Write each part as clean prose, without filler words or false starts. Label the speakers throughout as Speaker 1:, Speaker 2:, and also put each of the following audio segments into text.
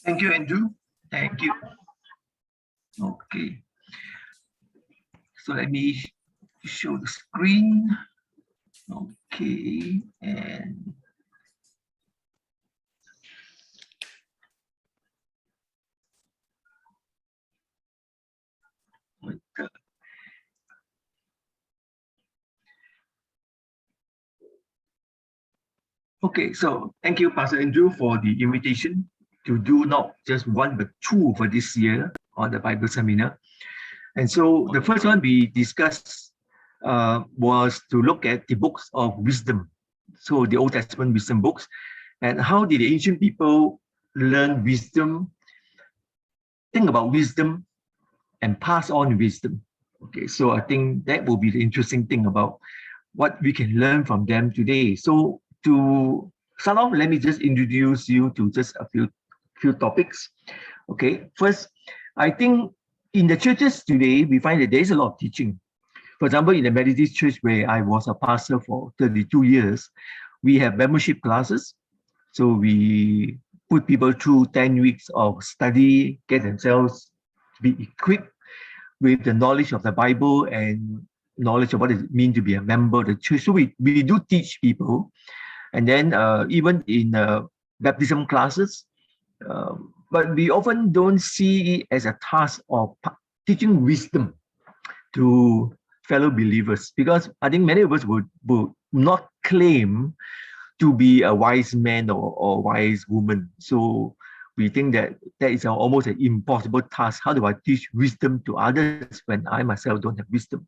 Speaker 1: Thank you, Andrew. Thank you. Okay. So let me show the screen. Okay. And okay, so thank you, Pastor Andrew, for the invitation to do not just one but two for this year on the Bible seminar. And so the first one we discussed was to look at the books of wisdom. So the Old Testament wisdom books, and how did the ancient people learn wisdom, think about wisdom, and pass on wisdom. Okay, so I think that will be the interesting thing about what we can learn from them today. So to start off, let me just introduce you to just a few topics. Okay, first, I think in the churches today, we find that there is a lot of teaching. For example, in the Methodist church where I was a pastor for 32 years, we have membership classes. So we put people through 10 weeks of study, get themselves to be equipped with the knowledge of the Bible and knowledge of what it means to be a member of the church. So we do teach people. And then even in baptism classes, but we often don't see it as a task of teaching wisdom to fellow believers, because I think many of us would not claim to be a wise man or wise woman. So we think that that is almost an impossible task. How do I teach wisdom to others when I myself don't have wisdom?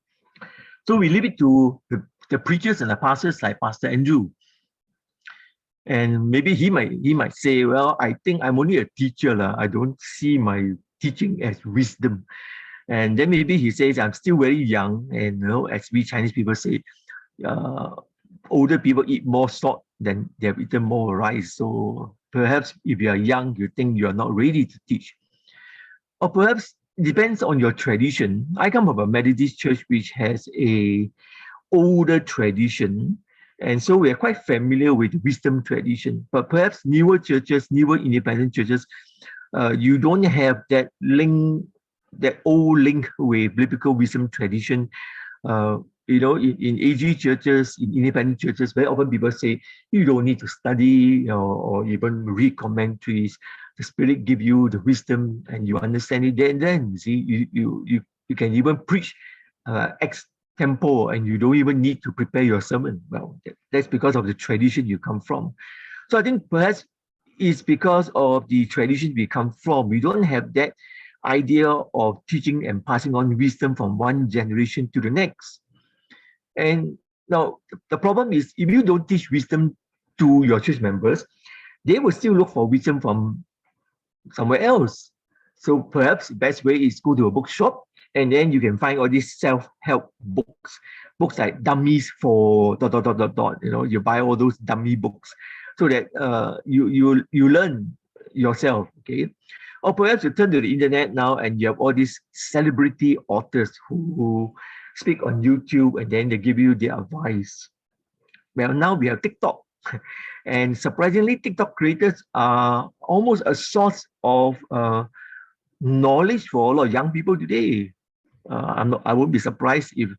Speaker 1: So we leave it to the preachers and the pastors like Pastor Andrew. And maybe he might say, well, I think I'm only a teacher. I don't see my teaching as wisdom. And then maybe he says, I'm still very young. And as we Chinese people say, older people eat more salt than they have eaten more rice. So perhaps if you are young, you think you are not ready to teach. Or perhaps it depends on your tradition. I come from a Methodist church which has a older tradition. And so we are quite familiar with wisdom tradition. But perhaps newer churches, newer independent churches, you don't have that link, that old link with biblical wisdom tradition. In AG churches, in independent churches, very often people say, you don't need to study or even read commentaries. The Spirit give you the wisdom and you understand it then. See, you can even preach ex tempo and you don't even need to prepare your sermon. Well, that's because of the tradition you come from. So I think perhaps it's because of the tradition we come from. We don't have that idea of teaching and passing on wisdom from one generation to the next. And now the problem is, if you don't teach wisdom to your church members, they will still look for wisdom from somewhere else. So perhaps the best way is go to a bookshop, and then you can find all these self-help books like dummies for ... You buy all those dummy books so that you learn yourself. Okay. Or perhaps you turn to the internet now and you have all these celebrity authors who speak on YouTube and then they give you their advice. Well, now we have TikTok. And surprisingly, TikTok creators are almost a source of knowledge for a lot of young people today. I won't be surprised if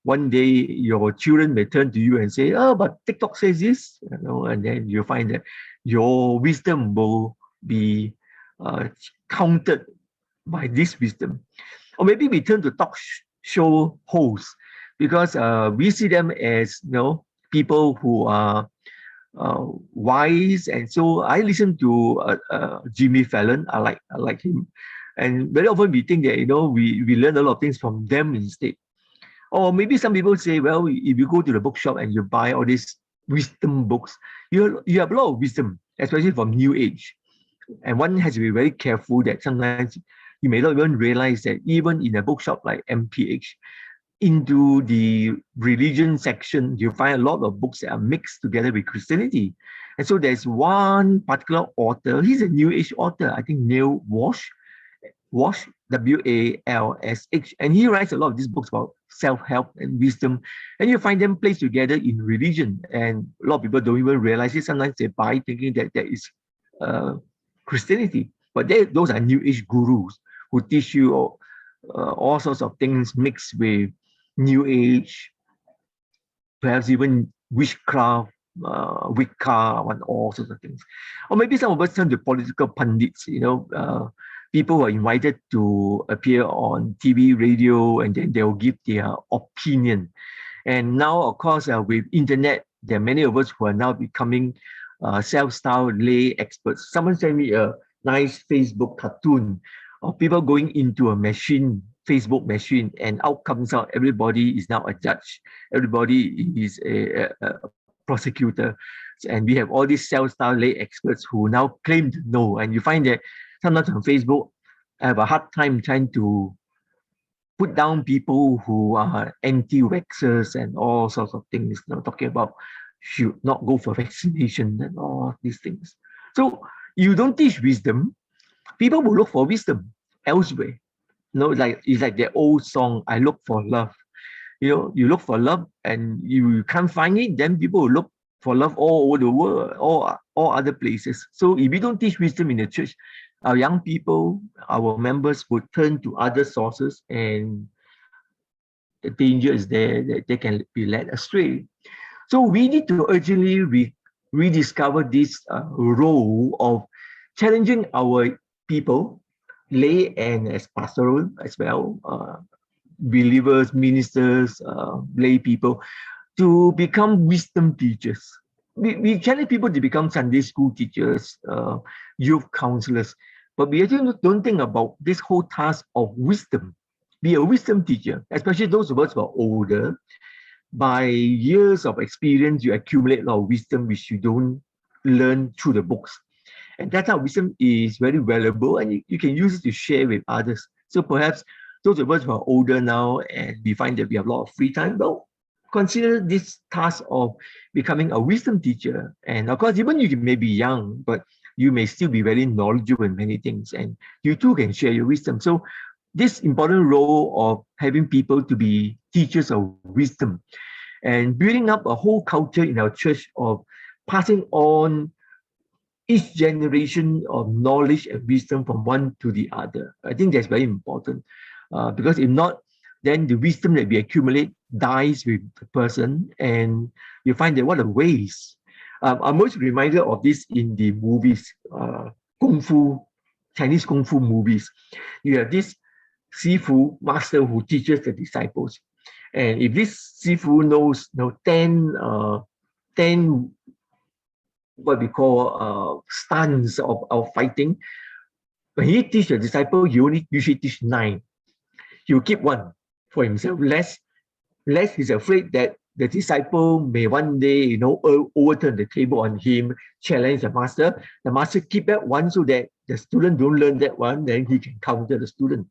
Speaker 1: one day your children may turn to you and say, "Oh, but TikTok says this," and then you find that your wisdom will be counted by this wisdom. Or maybe we turn to talk show hosts, because we see them as people who are wise. And so I listen to Jimmy Fallon. I like him, and very often we think that we learn a lot of things from them instead. Or maybe some people say, well, if you go to the bookshop and you buy all these wisdom books, you have a lot of wisdom, especially from New Age. And one has to be very careful that sometimes you may not even realize that even in a bookshop like MPH, into the religion section, you find a lot of books that are mixed together with Christianity. And so there's one particular author, he's a New Age author, I think Neil Walsh, Walsh, and he writes a lot of these books about self-help and wisdom, and you find them placed together in religion, and a lot of people don't even realize it. Sometimes they buy thinking that that is Christianity. But those are New Age gurus who teach you all sorts of things mixed with New Age, perhaps even witchcraft, Wicca, and all sorts of things. Or maybe some of us turn to political pundits, people who are invited to appear on TV, radio, and then they'll give their opinion. And now, of course, with internet, there are many of us who are now becoming self-styled lay experts. Someone sent me a nice Facebook cartoon of people going into a machine, Facebook machine, and out comes out everybody is now a judge. Everybody is a prosecutor. And we have all these self-styled lay experts who now claim to know. And you find that sometimes on Facebook, I have a hard time trying to put down people who are anti-vaxxers and all sorts of things, talking about should not go for vaccination and all these things. So you don't teach wisdom, people will look for wisdom elsewhere. It's like their old song, I look for love. You look for love and you can't find it, then people will look for love all over the world, all other places. So if we don't teach wisdom in the church, our young people, our members would turn to other sources, and the danger is there that they can be led astray. So we need to urgently rediscover this role of challenging our people, lay and as pastoral as well, believers, ministers, lay people, to become wisdom teachers. We challenge people to become Sunday school teachers, youth counselors, but we actually don't think about this whole task of wisdom. Be a wisdom teacher, especially those of us who are older. By years of experience, you accumulate a lot of wisdom which you don't learn through the books. And that type of wisdom is very valuable, and you can use it to share with others. So perhaps those of us who are older now and we find that we have a lot of free time, well, consider this task of becoming a wisdom teacher. And of course, even you may be young, but you may still be very knowledgeable in many things, and you too can share your wisdom. So this important role of having people to be teachers of wisdom and building up a whole culture in our church of passing on each generation of knowledge and wisdom from one to the other. I think that's very important, because if not, then the wisdom that we accumulate dies with the person, and you find that what a waste. I'm most reminded of this in the movies, Chinese Kung Fu movies. You have this Sifu master who teaches the disciples. And if this Sifu knows 10 what we call stunts of fighting, when he teaches the disciple, he only usually teach 9. He will keep 1 for himself. Less he's afraid that the disciple may one day, overturn the table on him, challenge the master. The master keep that 1 so that the student don't learn that 1, then he can counter the student.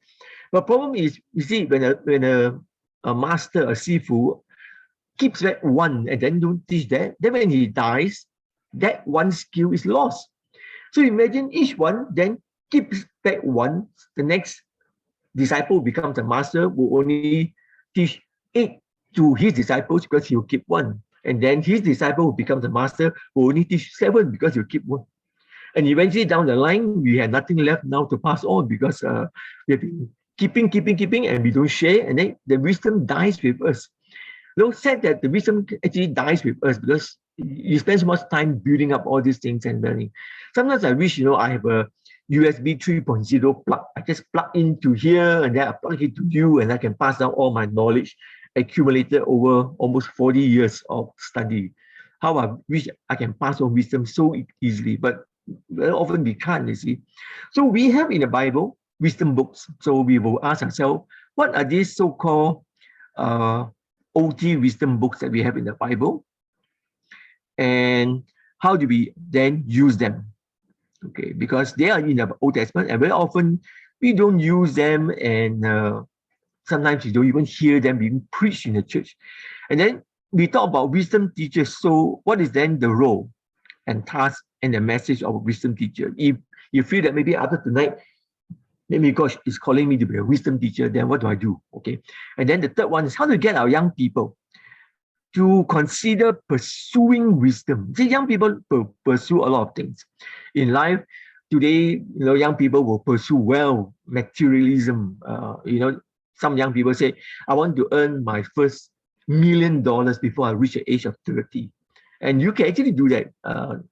Speaker 1: But problem is, you see, when a master, a Sifu, keeps that 1 and then don't teach that, then when he dies, that 1 skill is lost. So imagine each one then keeps that 1. The next disciple becomes a master, will only teach 8 to his disciples because he will keep 1. And then his disciple who becomes a master will only teach 7 because he'll keep 1. And eventually down the line, we have nothing left now to pass on because we have been keeping, and we don't share, and then the wisdom dies with us. Said that the wisdom actually dies with us because you spend so much time building up all these things and learning. Sometimes I wish, I have a USB 3.0 plug. I just plug into here and then I plug it to you, and I can pass down all my knowledge accumulated over almost 40 years of study. How I wish I can pass on wisdom so easily, but very often we can't, you see. So we have in the Bible wisdom books. So we will ask ourselves, what are these so-called OT wisdom books that we have in the Bible? And how do we then use them? Okay, because they are in the Old Testament, and very often we don't use them, and sometimes you don't even hear them being preached in the church. And then we talk about wisdom teachers. So what is then the role and task and the message of a wisdom teacher? If you feel that maybe after tonight, maybe God is calling me to be a wisdom teacher, then what do I do? Okay. And then the third one is how to get our young people to consider pursuing wisdom. See, young people pursue a lot of things in life. today, young people will pursue wealth, materialism. Some young people say, I want to earn my first $1 million before I reach the age of 30. And you can actually do that.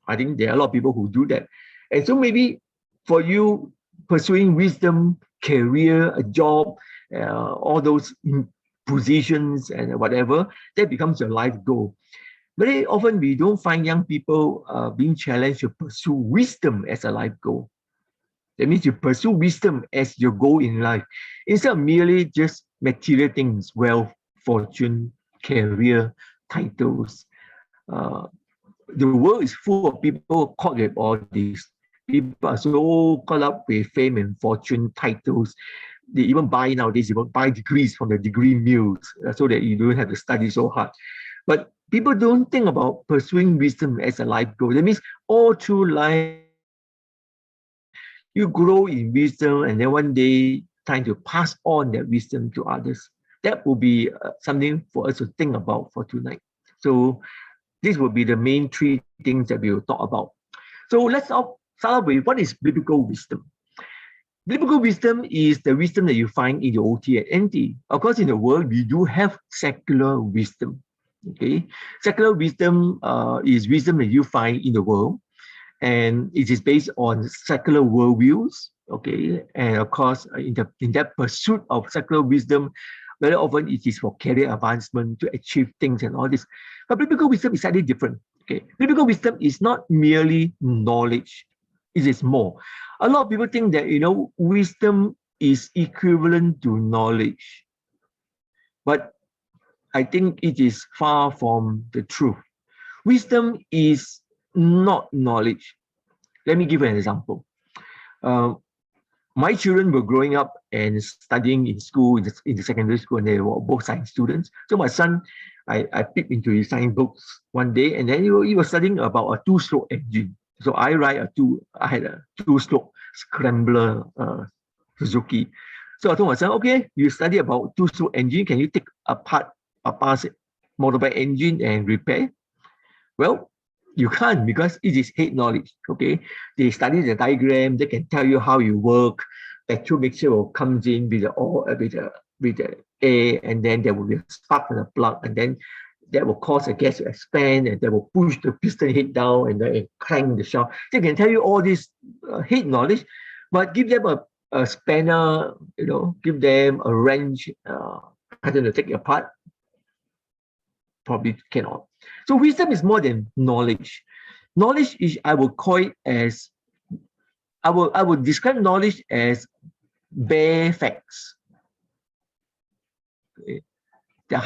Speaker 1: I think there are a lot of people who do that. And so maybe for you, pursuing wisdom, career, a job, all those positions and whatever, that becomes your life goal. Very often we don't find young people being challenged to pursue wisdom as a life goal. That means you pursue wisdom as your goal in life, instead of merely just material things, wealth, fortune, career, titles. The world is full of people caught with all these. People are so caught up with fame and fortune, titles. They even buy nowadays, they buy degrees from the degree mills so that you don't have to study so hard. But people don't think about pursuing wisdom as a life goal. That means all through life, you grow in wisdom, and then one day trying to pass on that wisdom to others. That will be something for us to think about for tonight. So this will be the main three things that we will talk about. So let's start off with what is biblical wisdom. Biblical wisdom is the wisdom that you find in the OT and NT. Of course, in the world, we do have secular wisdom. Okay, secular wisdom is wisdom that you find in the world, and it is based on secular worldviews. Okay, and of course, in that pursuit of secular wisdom, very often it is for career advancement, to achieve things and all this. But biblical wisdom is slightly different. Okay, biblical wisdom is not merely knowledge; it is more. A lot of people think that wisdom is equivalent to knowledge, but I think it is far from the truth. Wisdom is not knowledge. Let me give you an example. My children were growing up and studying in school, in the secondary school, and they were both science students. So my son, I peeped into his science books one day, and then he was studying about a two-stroke engine. So I had a two-stroke scrambler Suzuki. So I told my son, okay, you study about two-stroke engine, can you take apart a past motorbike engine and repair? Well, you can't, because it is head knowledge. Okay, they study the diagram, they can tell you how you work. Petrol mixture will comes in with the air, and then there will be a spark in the plug, and then that will cause the gas to expand, and that will push the piston head down, and then crank the shaft. They can tell you all this head knowledge, but give them a spanner, give them a wrench pattern to take it apart, probably cannot. So wisdom is more than knowledge. Knowledge is, I will call it as, I will describe knowledge as bare facts. Okay. The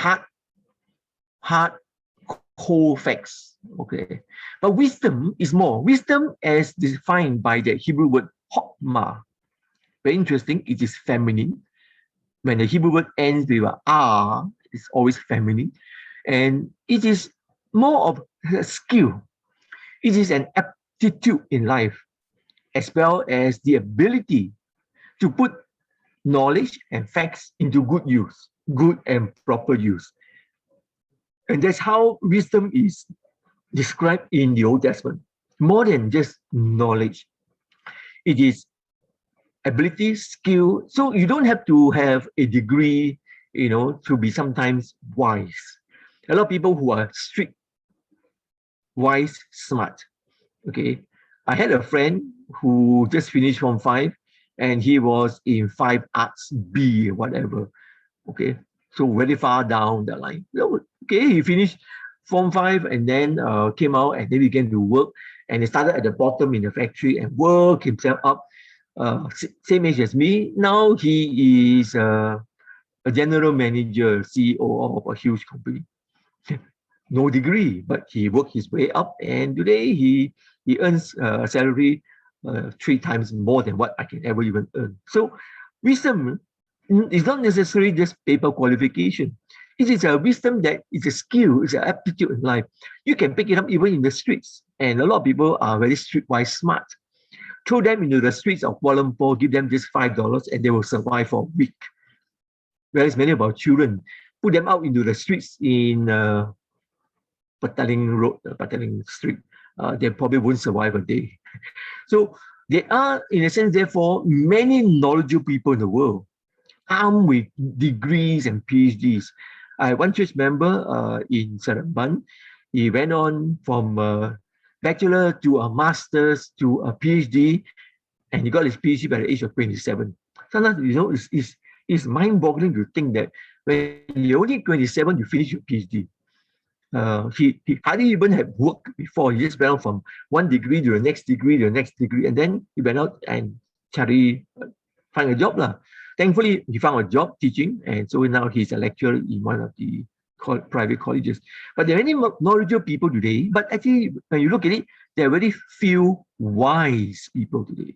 Speaker 1: hard, cold facts. Okay. But wisdom is more. Wisdom as defined by the Hebrew word hokmah. Very interesting. It is feminine. When the Hebrew word ends with a R, it's always feminine. And it is more of a skill. It is an aptitude in life, as well as the ability to put knowledge and facts into good use, good and proper use. And that's how wisdom is described in the Old Testament. More than just knowledge. It is ability, skill. So you don't have to have a degree, to be sometimes wise. A lot of people who are strict, wise, smart. Okay. I had a friend who just finished Form 5, and he was in 5 Arts B, whatever. Okay. So very far down the line. Okay, he finished Form 5 and then came out and then began to work. And he started at the bottom in the factory and worked himself up. Same age as me. Now he is a general manager, CEO of a huge company. No degree, but he worked his way up, and today he earns a salary 3 times more than what I can ever even earn. So wisdom is not necessarily just paper qualification. It is a wisdom that is a skill, it's an aptitude in life. You can pick it up even in the streets, and a lot of people are very streetwise smart. Throw them into the streets of Kuala Lumpur, give them just $5, and they will survive for a week. Whereas many of our children, put them out into the streets in Petaling Road, Petaling Street, they probably won't survive a day. So There are, in a sense, therefore, many knowledgeable people in the world, armed with degrees and PhDs. I one church member in Seremban, he went on from a bachelor to a master's to a PhD, and he got his PhD by the age of 27. Sometimes, it's mind-boggling to think that when you're only 27, you finish your PhD. He hardly even had worked before. He just went out from one degree to the next degree to the next degree, and then he went out and find a job lah. Thankfully, he found a job teaching, and so now he's a lecturer in one of the private colleges. But there are many knowledgeable people today, but actually, when you look at it, there are very few wise people today.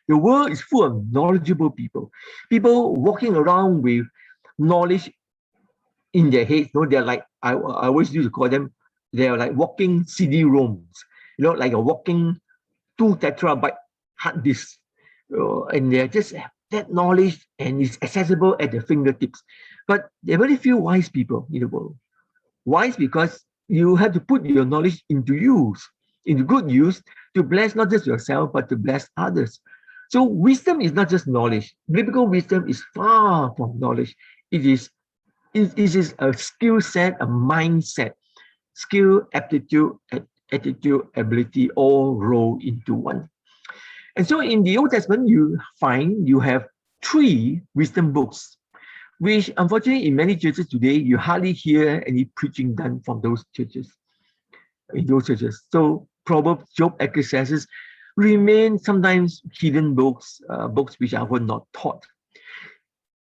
Speaker 1: The world is full of knowledgeable people, people walking around with knowledge in their heads. They're like, I always used to call them, they're like walking CD-ROMs, like a walking 2 terabyte hard disk. And they just have that knowledge and it's accessible at their fingertips. But there are very few wise people in the world. Wise because you have to put your knowledge into use, into good use, to bless not just yourself, but to bless others. So wisdom is not just knowledge. Biblical wisdom is far from knowledge. It is a skill set, a mindset, skill, aptitude, attitude, ability, all roll into one. And so in the Old Testament, you have 3 wisdom books, which unfortunately in many churches today, you hardly hear any preaching done from those churches, in those churches. So Proverbs, Job, Ecclesiastes remain sometimes hidden books, books which are not taught.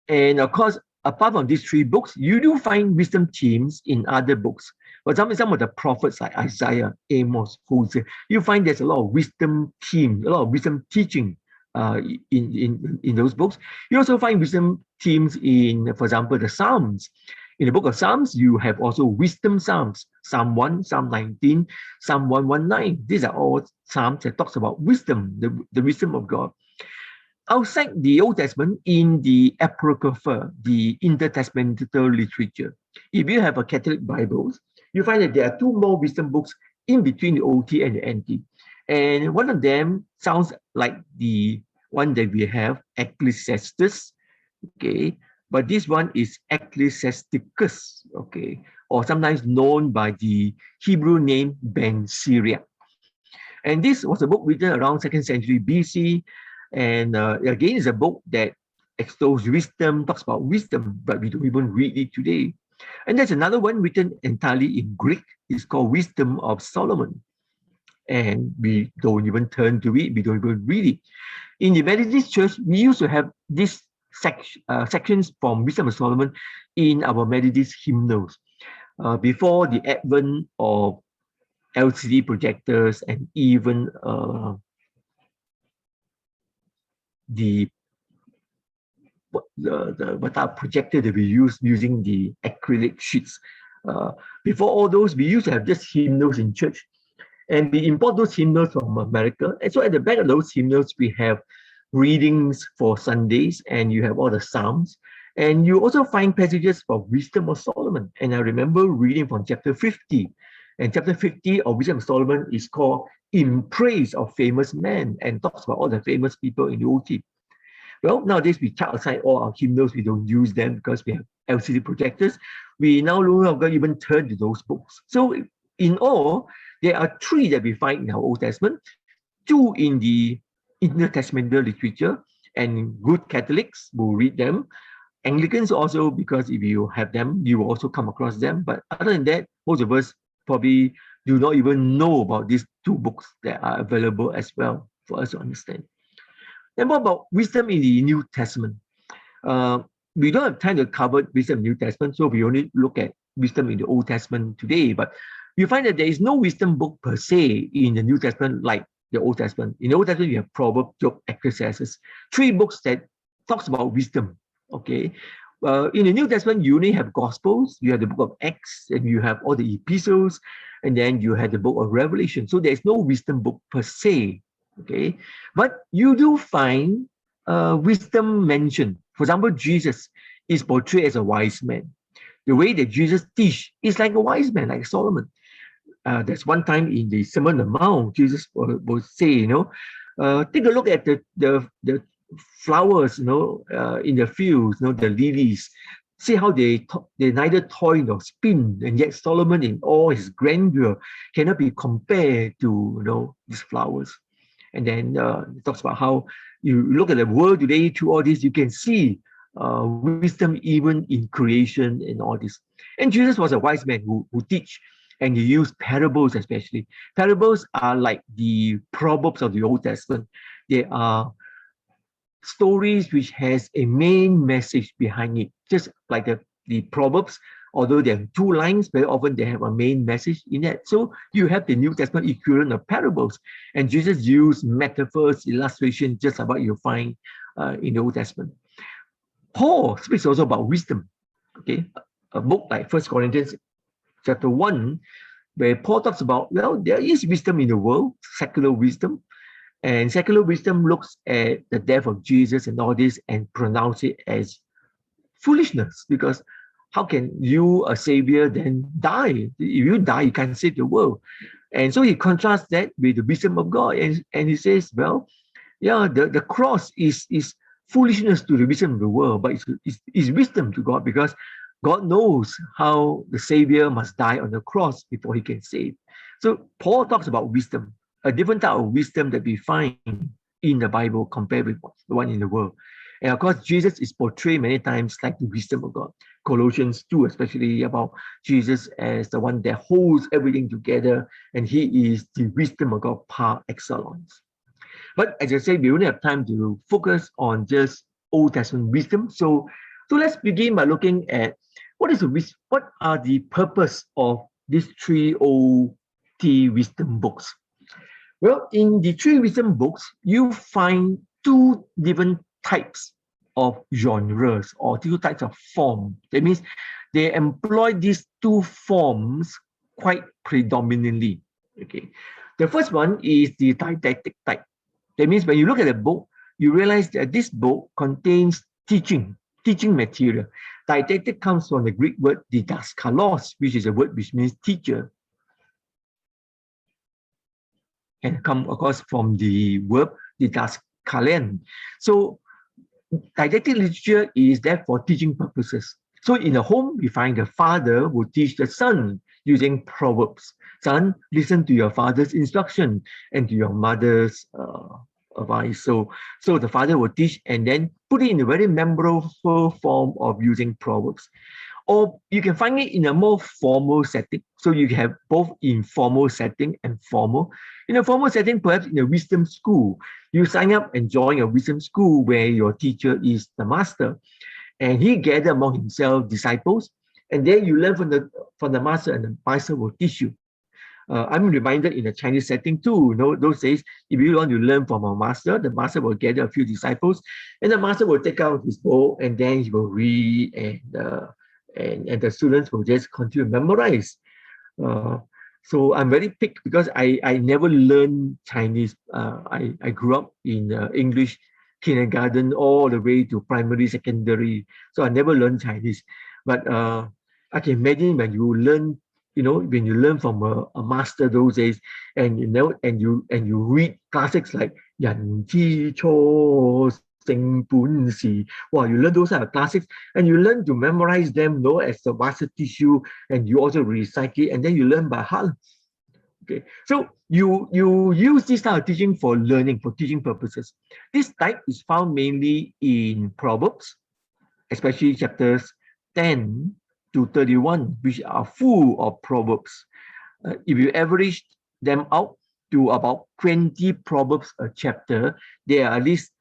Speaker 1: And of course, apart from these 3 books, you do find wisdom themes in other books. For example, some of the prophets like Isaiah, Amos, Hosea, you find there's a lot of wisdom themes, a lot of wisdom teaching in those books. You also find wisdom themes in, for example, the Psalms. In the book of Psalms, you have also wisdom Psalms, Psalm 1, Psalm 19, Psalm 119. These are all Psalms that talks about wisdom, the wisdom of God. Outside the Old Testament, in the Apocrypha, the intertestamental literature, if you have a Catholic Bible, you find that there are 2 more wisdom books in between the OT and the NT. And one of them sounds like the one that we have, Ecclesiastes, okay? But this one is Ecclesiasticus, okay? Or sometimes known by the Hebrew name Ben Syriac. And this was a book written around 2nd century BC. And again, it's a book that extols wisdom, talks about wisdom, but we don't even read it today. And there's another one written entirely in Greek. It's called Wisdom of Solomon. And we don't even turn to it. We don't even read it. In the Methodist Church, we used to have these sections from Wisdom of Solomon in our Methodist hymnals. Before the advent of LCD projectors and even the projector that we use using the acrylic sheets. Before all those, we used to have just hymnals in church. And we import those hymnals from America. And so at the back of those hymnals, we have readings for Sundays, and you have all the Psalms. And you also find passages for Wisdom of Solomon. And I remember reading from chapter 50. And chapter 50 of Wisdom of Solomon is called In Praise of Famous Men, and talks about all the famous people in the OT. Well, nowadays we chuck aside all our hymnals. We don't use them because we have LCD projectors. We now no longer even turn to those books. So in all, there are 3 that we find in our Old Testament, 2 in the intertestamental literature, and good Catholics will read them. Anglicans also, because if you have them, you will also come across them. But other than that, most of us probably do not even know about these 2 books that are available as well for us to understand. And what about wisdom in the New Testament? We don't have time to cover wisdom in the New Testament, so we only look at wisdom in the Old Testament today. But you find that there is no wisdom book per se in the New Testament like the Old Testament. In the Old Testament, you have Proverbs, Job, Ecclesiastes, 3 books that talks about wisdom. Okay. In the New Testament, you only have Gospels, you have the book of Acts, and you have all the epistles, and then you have the book of Revelation. So there's no wisdom book per se. Okay, but you do find wisdom mentioned. For example, Jesus is portrayed as a wise man. The way that Jesus teach is like a wise man, like Solomon. There's one time in the Sermon on the Mount, Jesus will say, Take a look at the flowers, in the fields, the lilies. See how they neither toil nor spin, and yet Solomon, in all his grandeur, cannot be compared to these flowers. And then it talks about how you look at the world today through all this, you can see wisdom even in creation and all this. And Jesus was a wise man who teach, and he used parables especially. Parables are like the Proverbs of the Old Testament. They are stories which has a main message behind it, just like the Proverbs. Although there are two lines, very often they have a main message in it. So you have the New Testament equivalent of parables, and Jesus used metaphors, illustration, just about you find in the Old Testament. Paul speaks also about wisdom. Okay, a book like First Corinthians chapter 1, where Paul talks about, well, there is wisdom in the world, secular wisdom, and secular wisdom looks at the death of Jesus and all this and pronounce it as foolishness, because how can you, a savior, then die? If you die, you can't save the world. And so he contrasts that with the wisdom of God. And he says, well, yeah, the cross is foolishness to the wisdom of the world, but it's wisdom to God, because God knows how the savior must die on the cross before he can save. So Paul talks about wisdom, a different type of wisdom that we find in the Bible compared with the one in the world. And of course, Jesus is portrayed many times like the wisdom of God. Colossians 2, especially about Jesus as the one that holds everything together, and he is the wisdom of God par excellence. But as I said, we only have time to focus on just Old Testament wisdom. So let's begin by looking at what are the purpose of these three OT wisdom books. Well, in the three wisdom books, you find two different types of genres or two types of form. That means they employ these two forms quite predominantly. Okay, the first one is the didactic type. That means when you look at the book, you realize that this book contains teaching material. Didactic comes from the Greek word didaskalos, which is a word which means teacher, and come, of course, from the verb didaskalen. So didactic literature is there for teaching purposes. So in a home, we find the father will teach the son using proverbs. Son, listen to your father's instruction and to your mother's advice. So the father will teach and then put it in a very memorable form of using proverbs. Or you can find it in a more formal setting. So you have both informal setting and formal. In a formal setting, perhaps in a wisdom school, you sign up and join a wisdom school where your teacher is the master, and he gather among himself disciples, and then you learn from the master, and the master will teach you. I'm reminded in a Chinese setting too. Those days, if you want to learn from a master, the master will gather a few disciples, and the master will take out his book, and then he will read, and the students will just continue to memorize. So I'm very picked because I never learned Chinese. I grew up in English kindergarten all the way to primary, secondary. So I never learned Chinese. But I can imagine when you learn, when you learn from a master those days, and you read classics like Yan Chi Cho Sing Bun Si. Wow, you learn those kind of classics, and you learn to memorize them, as the master teach you, and you also recite it, and then you learn by heart. Okay, so you use this type of teaching for learning, for teaching purposes. This type is found mainly in Proverbs, especially chapters 10 to 31, which are full of proverbs. If you average them out to about 20 proverbs a chapter, there are at least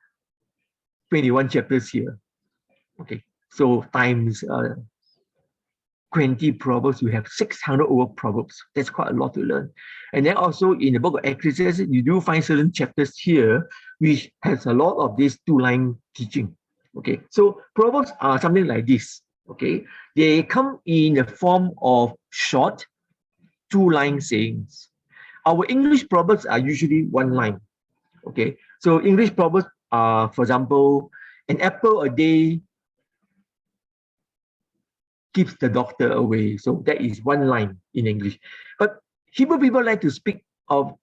Speaker 1: 21 chapters here. Okay, so times 20 proverbs, you have 600 over proverbs. That's quite a lot to learn. And then also in the book of Ecclesiastes, you do find certain chapters here which has a lot of this two-line teaching. Okay, so proverbs are something like this. Okay, they come in the form of short two-line sayings. Our English proverbs are usually one line. Okay, so English proverbs are, for example, an apple a day keeps the doctor away. So that is one line in English. But Hebrew people like to speak of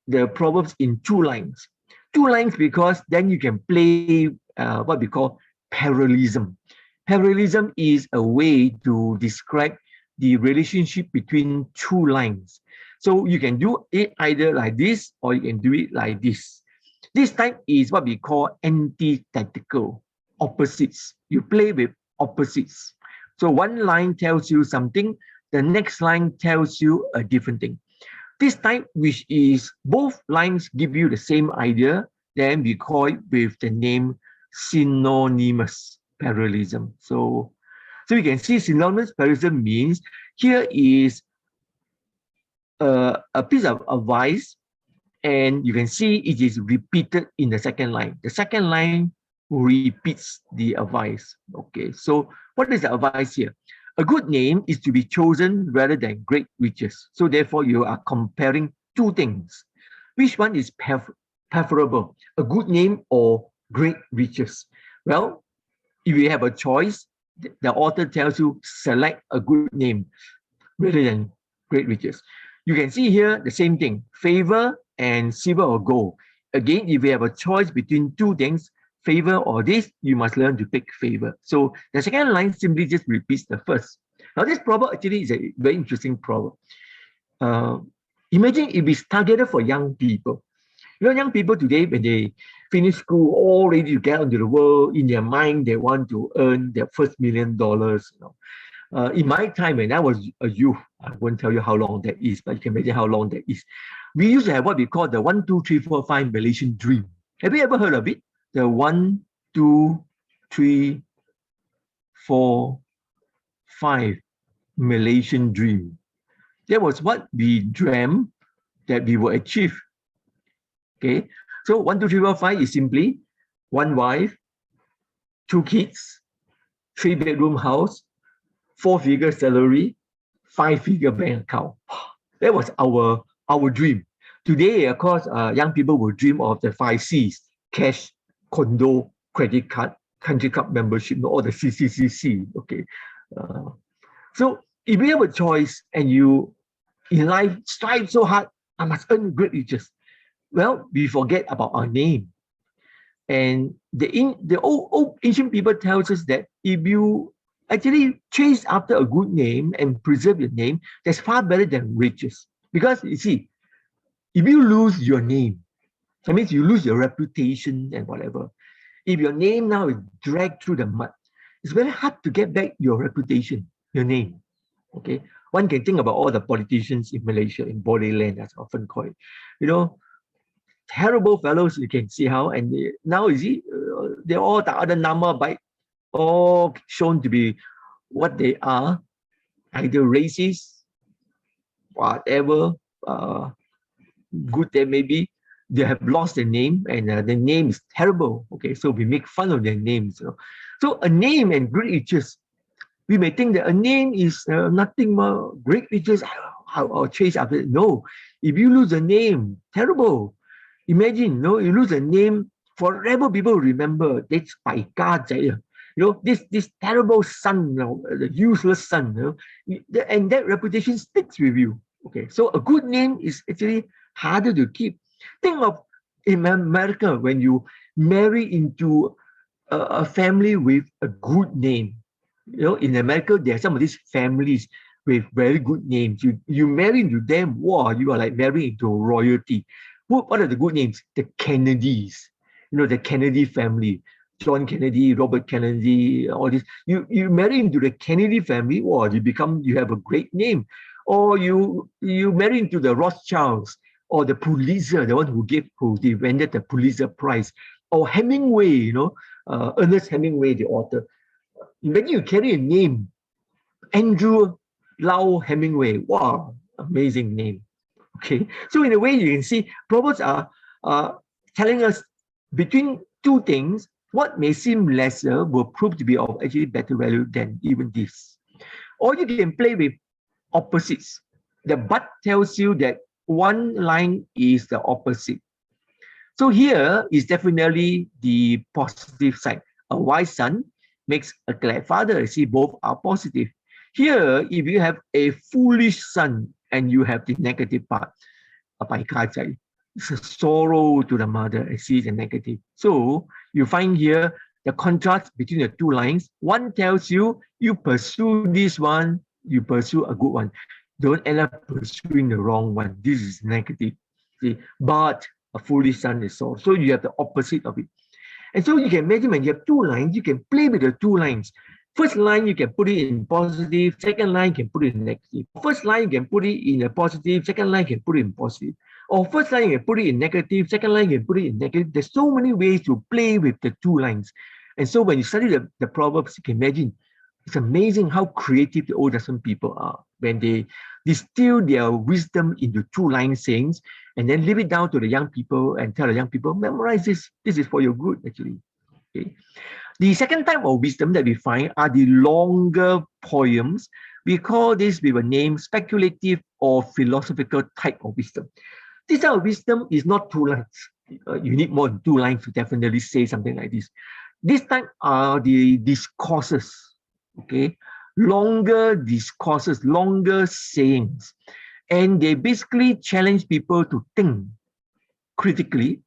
Speaker 1: the proverbs in two lines. Two lines because then you can play what we call parallelism. Parallelism is a way to describe the relationship between two lines. So you can do it either like this or you can do it like this. This type is what we call antithetical, opposites. You play with opposites. So one line tells you something, the next line tells you a different thing. This type, which is both lines give you the same idea, then we call it with the name synonymous parallelism. So you can see synonymous parallelism means here is a piece of advice, and you can see it is repeated in the second line. The second line repeats the advice. Okay, so what is the advice here? A good name is to be chosen rather than great riches. So therefore, you are comparing two things. Which one is preferable? A good name or great riches? Well, if you have a choice, the author tells you select a good name rather than great riches. You can see here the same thing, favor and silver or gold. Again, if you have a choice between two things, favor or this, you must learn to pick favor. So the second line simply just repeats the first. Now this proverb actually is a very interesting proverb. Imagine if it's targeted for young people. You know, young people today, when they finish school, all ready to get into the world, in their mind, they want to earn their first $1 million. In my time, when I was a youth, I won't tell you how long that is, but you can imagine how long that is. We used to have what we call the 1, 2, 3, 4, 5 Malaysian dream. Have you ever heard of it? The 1, 2, 3, 4, 5 Malaysian dream. That was what we dreamt that we would achieve. Okay, so 1, 2, 3, 4, 5 is simply one wife, 2 kids, 3-bedroom house, 4-figure salary, 5-figure bank account. That was our dream. Today, of course, young people will dream of the 5 C's: cash, condo, credit card, country club membership, all the CCCC. Okay, so if you have a choice and you in life strive so hard, I must earn great riches. Well, we forget about our name. And the old ancient people tells us that if you actually chase after a good name and preserve your name, that's far better than riches. Because you see, if you lose your name, that means you lose your reputation and whatever. If your name now is dragged through the mud, it's very hard to get back your reputation, your name. Okay, one can think about all the politicians in Malaysia, in Boleh Land, that's often called. You know, terrible fellows. You can see how, and now you see, they're all the other number by all shown to be what they are, either racist, whatever, good they may be. They have lost their name, and the name is terrible. Okay, so we make fun of their names. You know? So a name and great riches, we may think that a name is nothing more. Great riches, I'll chase after it. No, if you lose a name, terrible. Imagine, no, you lose a name, forever people remember. That's Petaling Jaya. You know, this terrible son, you know, the useless son, you know, and that reputation sticks with you. Okay, so a good name is actually harder to keep. Think of in America when you marry into a family with a good name. You know, in America, there are some of these families with very good names. You marry into them, wow, you are like marrying into royalty. What are the good names? The Kennedys. You know, the Kennedy family. John Kennedy, Robert Kennedy, all this. You marry into the Kennedy family, wow, you have a great name. Or you marry into the Rothschilds, or the Pulitzer, the one who invented the Pulitzer Prize, or Hemingway, you know, Ernest Hemingway, the author. Imagine you carry a name, Andrew Lau Hemingway. Wow, amazing name. Okay, so in a way you can see Proverbs are telling us between two things, what may seem lesser will prove to be of actually better value than even this. Or you can play with opposites. The but tells you that one line is the opposite. So here is definitely the positive side. A wise son makes a glad father. See, both are positive. Here, if you have a foolish son and you have the negative part, it's a sorrow to the mother. I see it's a negative. So you find here the contrast between the two lines. One tells you, you pursue this one, you pursue a good one. Don't end up pursuing the wrong one. This is negative. See, but a foolish son is sorrow. So you have the opposite of it. And so you can imagine when you have two lines, you can play with the two lines. First line, you can put it in positive. Second line, you can put it in negative. First line, you can put it in a positive. Second line, you can put it in positive. Or first line, you can put it in negative. Second line, you can put it in negative. There's so many ways to play with the two lines. And so when you study the Proverbs, you can imagine, it's amazing how creative the Old Testament people are when they distill their wisdom into two-line sayings and then leave it down to the young people and tell the young people, memorize this. This is for your good, actually. Okay. The second type of wisdom that we find are the longer poems. We call this with a name speculative or philosophical type of wisdom. This type of wisdom is not two lines. You need more than two lines to definitely say something like this. This type are the discourses, okay? Longer discourses, longer sayings. And they basically challenge people to think critically.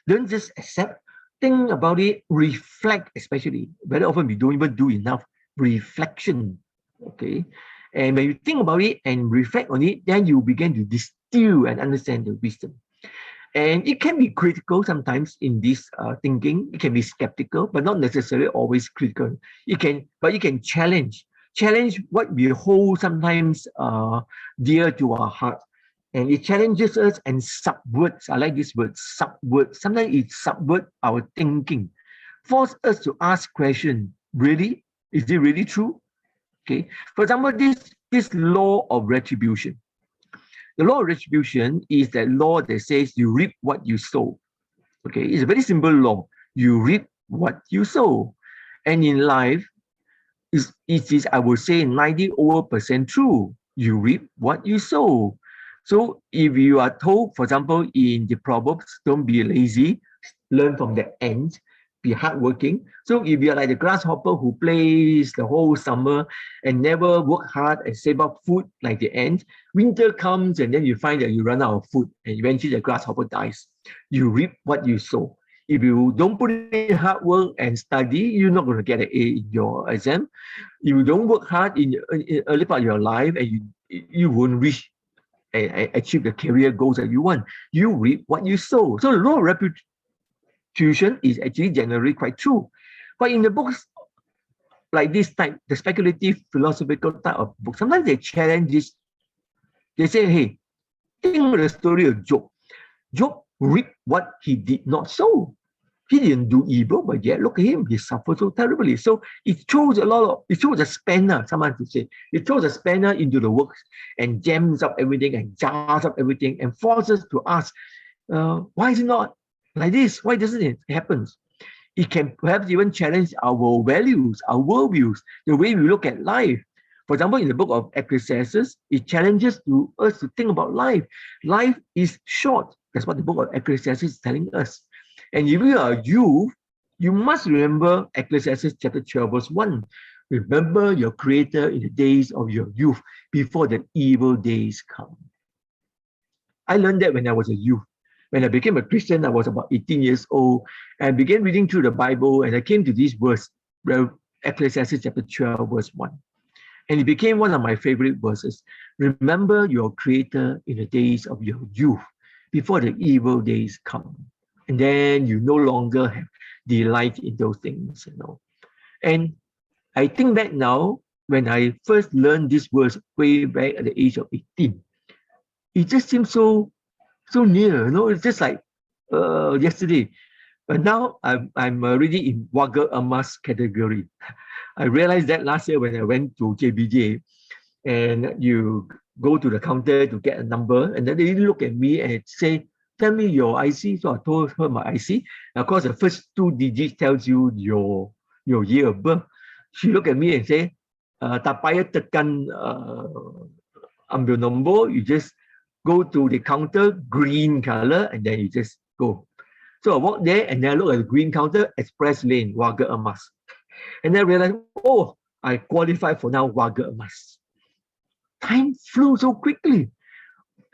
Speaker 1: Don't just accept, think about it, reflect, especially. Very often we don't even do enough reflection, okay? And when you think about it and reflect on it, then you begin to distill and understand the wisdom. And it can be critical sometimes in this thinking. It can be skeptical, but not necessarily always critical. But you can challenge what we hold sometimes dear to our heart. And it challenges us and subverts. I like this word, subvert. Sometimes it subverts our thinking, force us to ask questions. Really? Is it really true? Okay. For example, this law of retribution. The law of retribution is that law that says you reap what you sow. Okay, it's a very simple law. You reap what you sow. And in life, it is, I would say, 90% true. You reap what you sow. So if you are told, for example, in the Proverbs, don't be lazy, learn from the ant, be hardworking. So if you're like the grasshopper who plays the whole summer and never work hard and save up food like the ant, winter comes and then you find that you run out of food and eventually the grasshopper dies. You reap what you sow. If you don't put in hard work and study, you're not going to get an A in your exam. If you don't work hard in early part of your life and you won't reach and achieve the career goals that you want. You reap what you sow. So the law of reputation is actually generally quite true. But in the books like this type, the speculative philosophical type of book, sometimes they challenge this. They say, hey, think of the story of Job. Job reaped what he did not sow. He didn't do evil, but yet look at him, he suffered so terribly. So it throws a spanner, someone could say. It throws a spanner into the works and jams up everything and jars up everything and forces us to ask, why is it not like this? Why doesn't it happen? It can perhaps even challenge our values, our worldviews, the way we look at life. For example, in the book of Ecclesiastes, it challenges us to think about life. Life is short. That's what the book of Ecclesiastes is telling us. And if you are a youth, you must remember Ecclesiastes chapter 12, verse 1. Remember your Creator in the days of your youth, before the evil days come. I learned that when I was a youth. When I became a Christian, I was about 18 years old, and I began reading through the Bible, and I came to this verse, Ecclesiastes chapter 12, verse 1. And it became one of my favorite verses. Remember your Creator in the days of your youth, before the evil days come. And then you no longer have delight in those things, And I think back now, when I first learned this verse way back at the age of 18, it just seems so near, It's just like yesterday. But now I'm already in Wagga Emas category. I realized that last year when I went to JBJ, and you go to the counter to get a number, and then they look at me and say, tell me your IC. So I told her my IC. And of course, the first 2 digits tells you your year of birth. She looked at me and said, tak payah tekan ambil nombor, you just go to the counter, green color, and then you just go. So I walked there and then I looked at the green counter, Express Lane, Wagga Emas. And then I realized, oh, I qualify for now Wagga Emas. Time flew so quickly.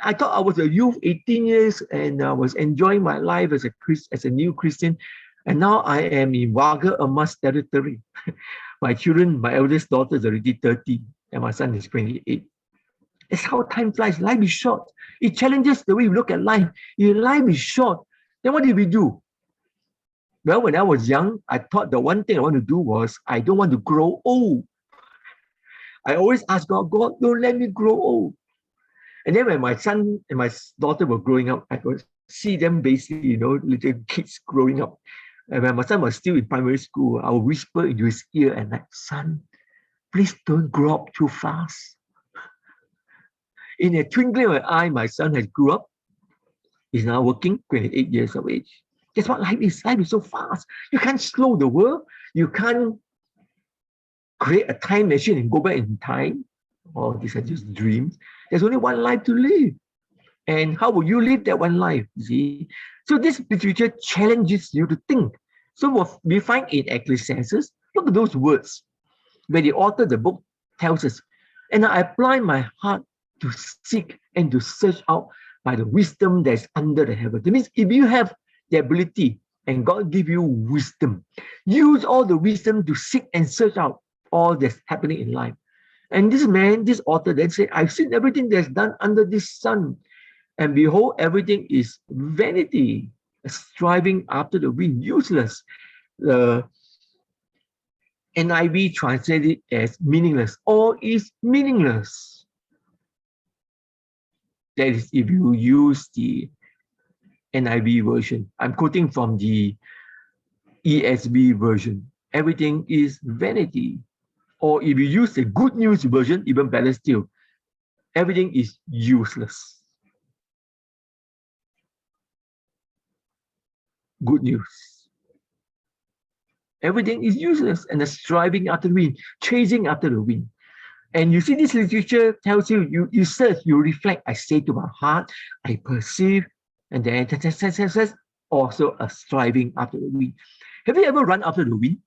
Speaker 1: I thought I was a youth, 18 years, and I was enjoying my life as a new Christian. And now I am in Vaga Amas territory. My children, my eldest daughter is already 30, and my son is 28. It's how time flies. Life is short. It challenges the way you look at life. If life is short, then what did we do? Well, when I was young, I thought the one thing I want to do was I don't want to grow old. I always ask God, God, don't let me grow old. And then when my son and my daughter were growing up, I could see them basically, little kids growing up. And when my son was still in primary school, I would whisper into his ear and like, son, please don't grow up too fast. In a twinkling of an eye, my son has grew up. He's now working, 28 years of age. Guess what life is? Life is so fast. You can't slow the world. You can't create a time machine and go back in time. Oh, these are just dreams. There's only one life to live. And how will you live that one life? See? So this literature challenges you to think. So what we find in Ecclesiastes, look at those words where the author of the book tells us, and I apply my heart to seek and to search out by the wisdom that's under the heaven. That means if you have the ability and God give you wisdom, use all the wisdom to seek and search out all that's happening in life. And this author then said, I've seen everything that's done under this sun. And behold, everything is vanity, striving after the wind, useless. The NIV translated as meaningless. All is meaningless. That is if you use the NIV version. I'm quoting from the ESV version. Everything is vanity. Or if you use the Good News version, even better still, everything is useless. Good news. Everything is useless and the striving after the wind, chasing after the wind. And you see, this literature tells you, you search, you reflect. I say to my heart, I perceive, and then also a striving after the wind. Have you ever run after the wind?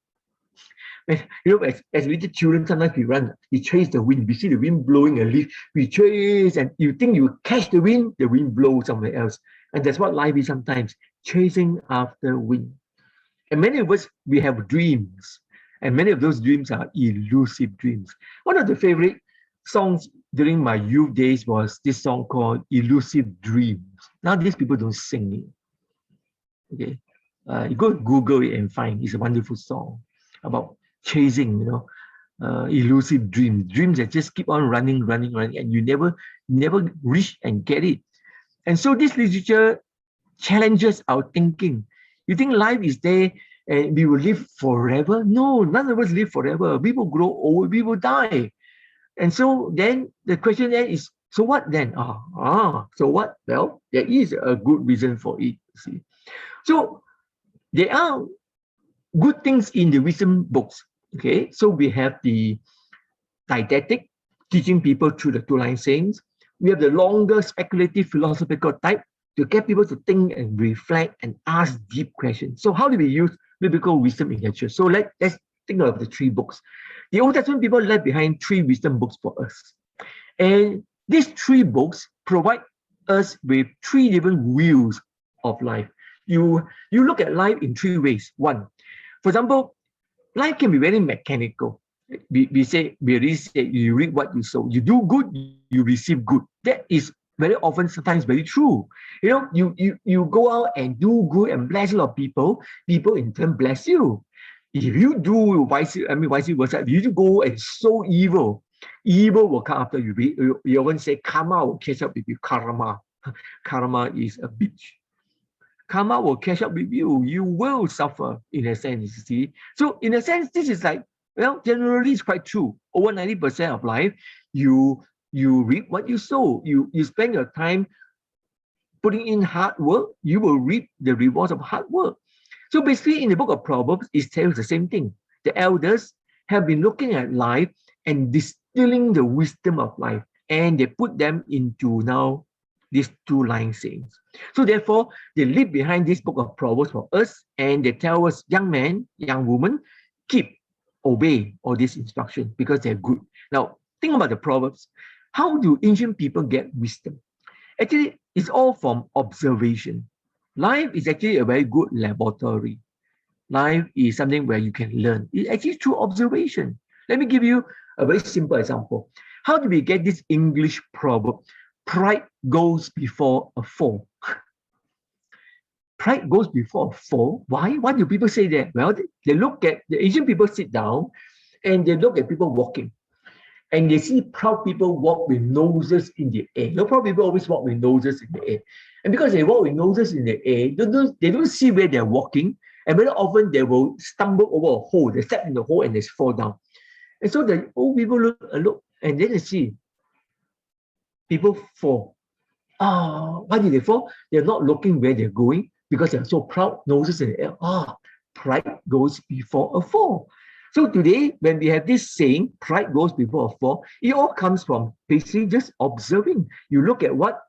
Speaker 1: As little children, sometimes we run, we chase the wind. We see the wind blowing a leaf, we chase, and you think you catch the wind blows somewhere else. And that's what life is sometimes, chasing after wind. And many of us, we have dreams, and many of those dreams are elusive dreams. One of the favorite songs during my youth days was this song called Elusive Dreams. Now these people don't sing it. Okay, you go Google it and find. It's a wonderful song about chasing, elusive dreams that just keep on running, and you never reach and get it. And so this literature challenges our thinking. You think life is there and we will live forever? No, none of us live forever. We will grow old, we will die. And so then the question then is, so what then? So what? Well, there is a good reason for it. See, so there are good things in the wisdom books. Okay, so we have the didactic, teaching people through the two-line sayings. We have the longer speculative philosophical type to get people to think and reflect and ask deep questions. So how do we use biblical wisdom in literature? So let's think of the three books. The Old Testament people left behind three wisdom books for us. And these three books provide us with three different views of life. You look at life in three ways. One, for example, life can be very mechanical. We already say you reap what you sow. You do good, you receive good. That is very often, sometimes very true. You go out and do good and bless a lot of people. People in turn bless you. If you do vice versa, if you go and sow evil, evil will come after you. We often say karma will catch up with you. Karma is a bitch. Karma will catch up with you. You will suffer in a sense, you see. So in a sense, this is like, well, generally it's quite true. Over 90% of life, you reap what you sow. You spend your time putting in hard work, you will reap the rewards of hard work. So basically in the book of Proverbs, it tells the same thing. The elders have been looking at life and distilling the wisdom of life, and they put them into now these two-line sayings. So therefore, they leave behind this book of Proverbs for us, and they tell us, young man, young woman, obey all these instructions because they're good. Now, think about the Proverbs. How do ancient people get wisdom? Actually, it's all from observation. Life is actually a very good laboratory. Life is something where you can learn. It's actually through observation. Let me give you a very simple example. How do we get this English proverb? Pride goes before a fall. Pride goes before a fall. Why? Why do people say that? Well, they look at the Asian people sit down and they look at people walking. And they see proud people walk with noses in the air. No, proud people always walk with noses in the air. And because they walk with noses in the air, they don't see where they're walking. And very often they will stumble over a hole. They step in the hole and they fall down. And so the old people look and then they see people fall. Why did they fall? They're not looking where they're going because they're so proud, noses in the air. Pride goes before a fall. So today, when we have this saying, pride goes before a fall, it all comes from basically just observing. You look at what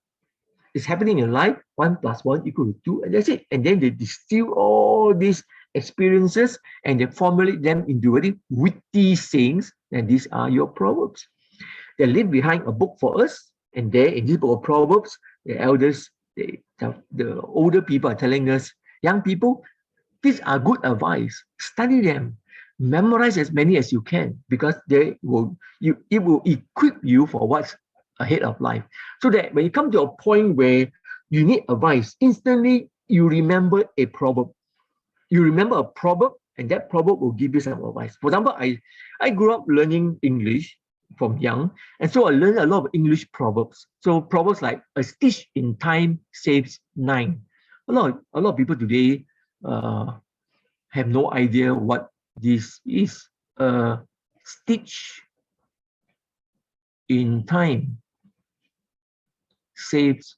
Speaker 1: is happening in life, 1 + 1 = 2, and that's it. And then they distill all these experiences and they formulate them into very witty sayings, and these are your proverbs. They leave behind a book for us, and there in this book of Proverbs, the elders, the older people are telling us, young people, these are good advice. Study them. Memorize as many as you can because it will equip you for what's ahead of life. So that when you come to a point where you need advice, instantly you remember a proverb. You remember a proverb, and that proverb will give you some advice. For example, I grew up learning English from young, and so I learned a lot of English proverbs. So proverbs like a stitch in time saves 9. A lot of people today have no idea what this is. A stitch in time saves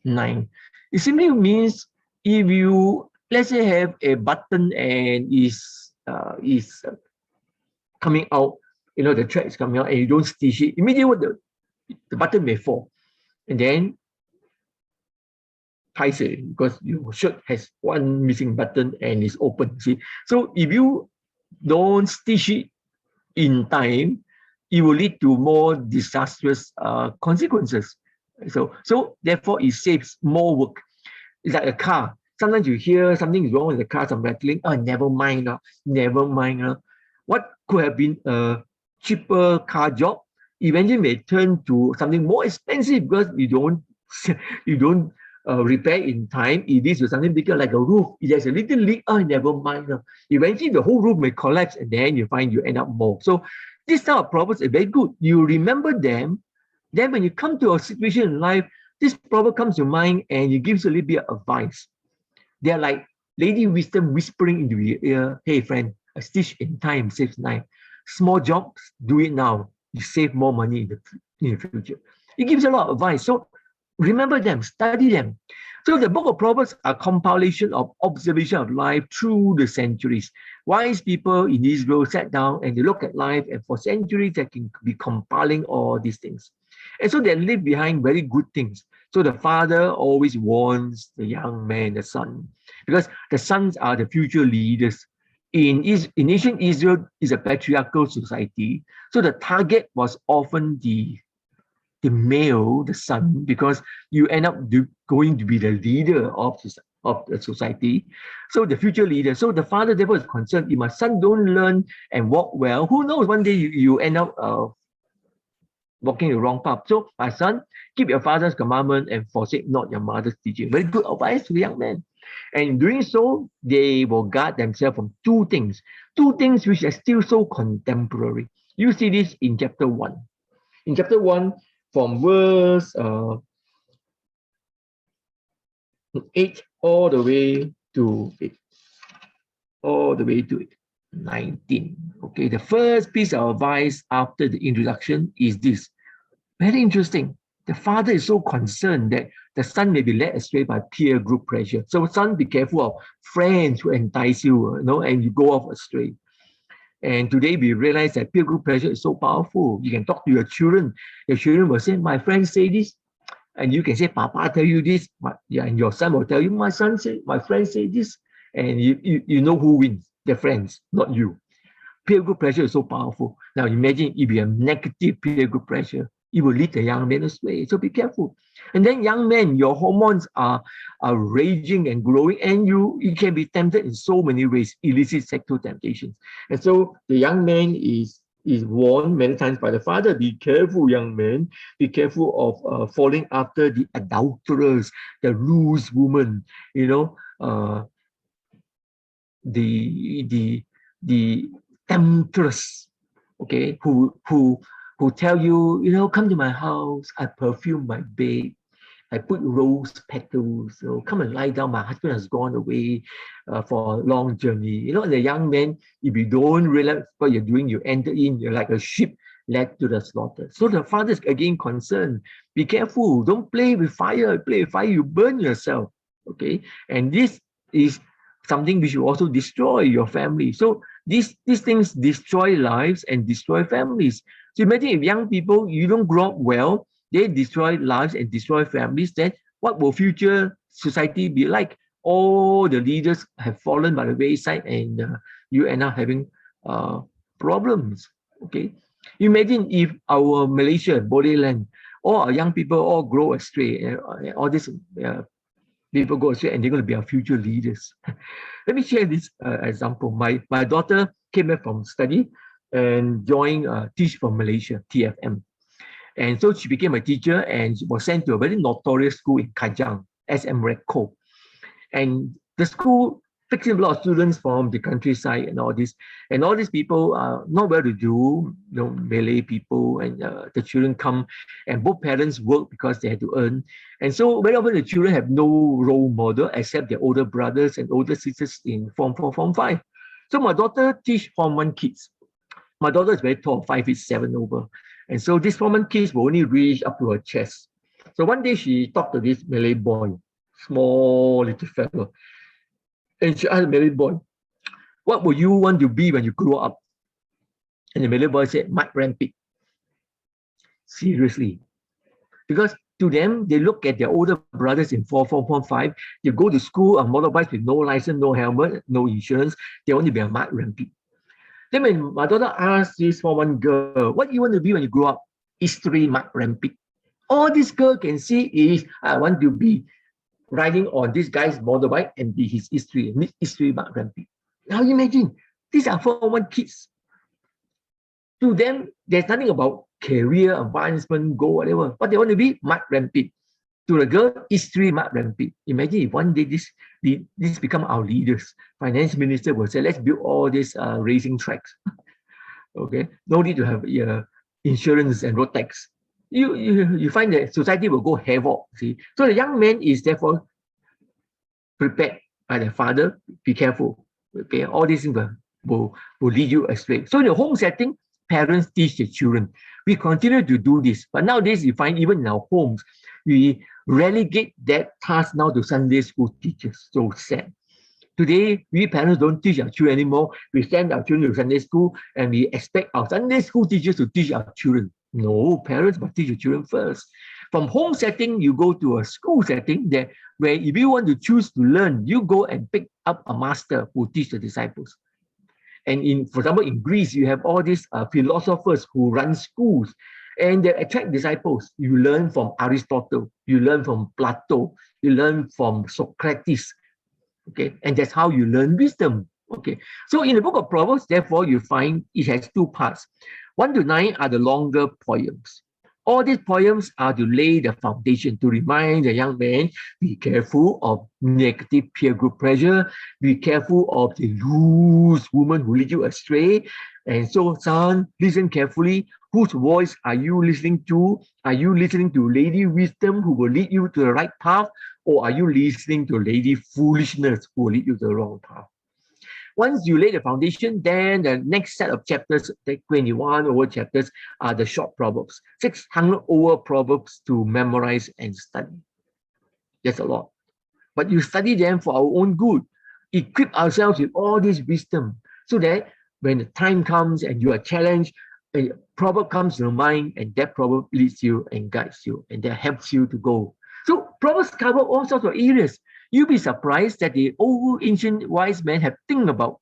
Speaker 1: 9. It simply means if you, let's say, have a button and is coming out, the thread is coming out, and you don't stitch it, immediately the button may fall. And then because your shirt has one missing button and it's open. See, so if you don't stitch it in time, it will lead to more disastrous consequences. So therefore, it saves more work. It's like a car. Sometimes you hear something is wrong with the car, some rattling. Never mind. What could have been a cheaper car job eventually may turn to something more expensive because you don't repair in time. It leads to something bigger like a roof. If there's a little leak, never mind. Eventually, the whole roof may collapse, and then you find you end up more. So this type of proverbs are very good. You remember them. Then when you come to a situation in life, this proverb comes to mind and it gives a little bit of advice. They're like Lady Wisdom whispering into your ear, hey friend, a stitch in time saves 9. Small jobs, do it now. You save more money in the future. It gives a lot of advice. So remember them, study them. So the book of Proverbs are a compilation of observation of life through the centuries. Wise people in Israel sat down and they look at life, and for centuries they can be compiling all these things. And so they leave behind very good things. So the father always warns the young man, the son, because the sons are the future leaders. In ancient Israel is a patriarchal society. So the target was often the male, the son, because you end up going to be the leader of the society. So the future leader. So the father therefore is concerned, if my son don't learn and walk well, who knows, one day you end up walking the wrong path. So my son, keep your father's commandment and forsake not your mother's teaching. Very good advice to the young man. And in doing so, they will guard themselves from two things which are still so contemporary. You see this in chapter 1. In chapter 1, from verse 8 all the way to 19. Okay, the first piece of advice after the introduction is this. Very interesting. The father is so concerned that the son may be led astray by peer group pressure. So son, be careful of friends who entice you, and you go off astray. And today we realize that peer group pressure is so powerful. You can talk to your children. Your children will say, my friend say this. And you can say, Papa tell you this. And your son will tell you, my friend say this. And you know who wins, the friends, not you. Peer group pressure is so powerful. Now imagine if you have negative peer group pressure,
Speaker 2: it will lead the young man astray. So be careful. And then young men, your hormones are raging and growing, and you can be tempted in so many ways, illicit sexual temptations. And so the young man is warned many times by the father, be careful, young man, be careful of falling after the adulterers, the loose woman, the temptress, okay, who tell you, come to my house, I perfume my bed, I put rose petals, come and lie down. My husband has gone away for a long journey. And the young man, if you don't realize what you're doing, you enter in, you're like a sheep led to the slaughter. So the father is again concerned. Be careful. Don't play with fire. Play with fire, you burn yourself. Okay. And this is something which will also destroy your family. So these things destroy lives and destroy families. So imagine if young people, you don't grow up well, they destroy lives and destroy families, then what will future society be like? All the leaders have fallen by the wayside, and you end up having problems. Okay, imagine if our Malaysia, Bodeland, all our young people all grow astray, all these people go astray, and they're going to be our future leaders. Let me share this example. My daughter came back from study and joined Teach for Malaysia, TFM. And so she became a teacher and was sent to a very notorious school in Kajang, SM Reco. And the school takes in a lot of students from the countryside and all this. And all these people are not well to do, Malay people, and the children come, and both parents work because they had to earn. And so very often the children have no role model except their older brothers and older sisters in Form 4, Form 5. So my daughter teach Form 1 kids. My daughter is very tall, 5'7" over. And so these Form 1 kids will only reach up to her chest. So one day she talked to this Malay boy, small little fellow. And she asked the Malay boy, what will you want to be when you grow up? And the Malay boy said, Mike Rampik. Seriously. Because to them, they look at their older brothers in 4, 5. They go to school on motorbikes with no license, no helmet, no insurance. They want to be a Mike Rampik. Then when my daughter asked this Form 1 girl, what do you want to be when you grow up? History Mike Rampik. All this girl can see is, I want to be riding on this guy's motorbike and be his history Mike Rampik. Now imagine, these are Form 1 kids. To them, there's nothing about career, advancement, goal, whatever. What they want to be, Mike Rampik. To the girl, history Mike Rampik. Imagine if one day this become our leaders. Finance minister will say, let's build all these racing tracks. Okay, no need to have insurance and road tax. You find that society will go havoc. See, so the young man is therefore prepared by the father. Be careful. Okay, all these things will lead you astray. So in the home setting, parents teach their children. We continue to do this, but nowadays you find even in our homes, we relegate that task now to Sunday school teachers. So sad. Today, we parents don't teach our children anymore. We send our children to Sunday school and we expect our Sunday school teachers to teach our children. No, parents must teach your children first. From home setting, you go to a school setting where if you want to choose to learn, you go and pick up a master who teach the disciples. And for example, in Greece, you have all these philosophers who run schools, and they attract disciples. You learn from Aristotle, you learn from Plato, you learn from Socrates. Okay, and that's how you learn wisdom. Okay, so in the book of Proverbs, therefore, you find it has 2 parts. 1 to 9 are the longer poems. All these poems are to lay the foundation, to remind the young man, be careful of negative peer group pressure, be careful of the loose woman who lead you astray. And so, son, listen carefully. Whose voice are you listening to? Are you listening to Lady Wisdom who will lead you to the right path? Or are you listening to Lady Foolishness who will lead you to the wrong path? Once you lay the foundation, then the next set of chapters, the 21 over chapters, are the short proverbs. 600 over proverbs to memorize and study. That's a lot. But you study them for our own good. Equip ourselves with all this wisdom so that when the time comes and you are challenged, a proverb comes to your mind, and that proverb leads you and guides you, and that helps you to go. So proverbs cover all sorts of areas. You'll be surprised that the old ancient wise men have thought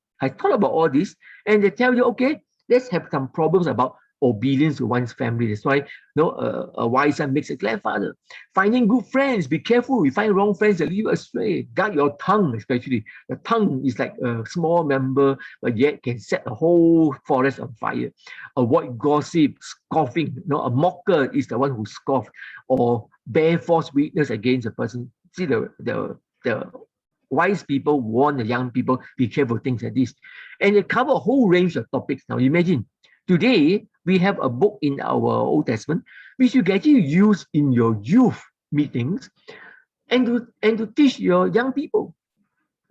Speaker 2: about all this, and they tell you, okay, let's have some problems about obedience to one's family. That's why, a wise son makes a glad father. Finding good friends, be careful. You find wrong friends that lead you astray. Guard your tongue, especially. The tongue is like a small member, but yet can set the whole forest on fire. Avoid gossip, scoffing. A mocker is the one who scoffs or bear false witness against a person. See, the wise people warn the young people, be careful of things like this. And they cover a whole range of topics. Now imagine, today we have a book in our Old Testament which you can actually use in your youth meetings and to teach your young people.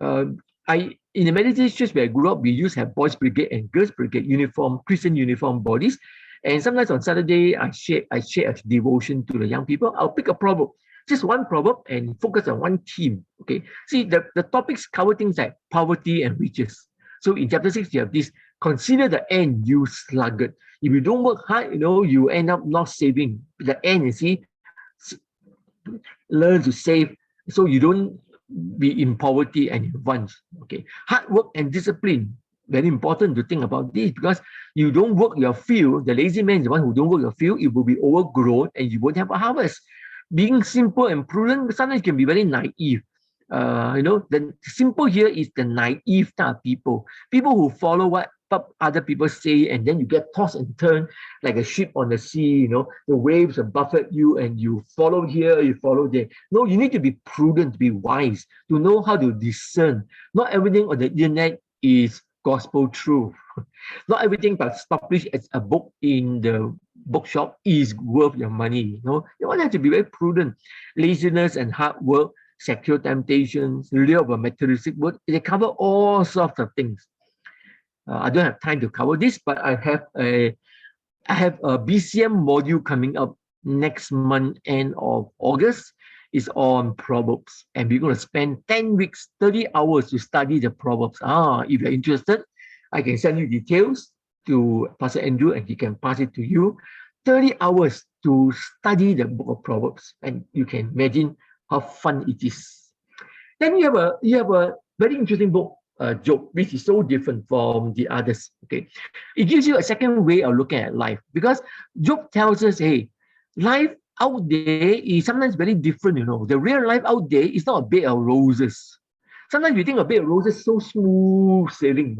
Speaker 2: In the Methodist church where I grew up, we used to have boys' brigade and girls' brigade uniform, Christian uniform bodies. And sometimes on Saturday, I share a devotion to the young people. I'll pick a proverb, just one proverb, and focus on one theme. Okay. See, the topics cover things like poverty and riches. So in chapter 6, you have this: consider the end, you sluggard. If you don't work hard, you end up not saving. The end, you see, learn to save so you don't be in poverty and in want. Okay. Hard work and discipline. Very important to think about this, because you don't work your field. The lazy man is the one who don't work your field. It will be overgrown and you won't have a harvest. Being simple and prudent sometimes can be very naive. The simple here is the naive type of people who follow what other people say, and then you get tossed and turned like a ship on the sea. The waves will buffet you and you follow here, you follow there. No, you need to be prudent, to be wise, to know how to discern. Not everything on the internet is gospel truth. Not everything that's published as a book in the bookshop is worth your money. You want to have to be very prudent. Laziness and hard work, sexual temptations, lure of a materialistic world, they cover all sorts of things. I don't have time to cover this, but I have a BCM module coming up next month, end of August. Is on Proverbs, and we're going to spend 10 weeks, 30 hours to study the Proverbs. If you're interested, I can send you details to Pastor Andrew and he can pass it to you. 30 hours to study the book of Proverbs, and you can imagine how fun it is. Then you have a very interesting book, Job, which is so different from the others. Okay, it gives you a second way of looking at life, because Job tells us, hey, life out there is sometimes very different. The real life out there is not a bed of roses. Sometimes we think a bed of roses so smooth sailing.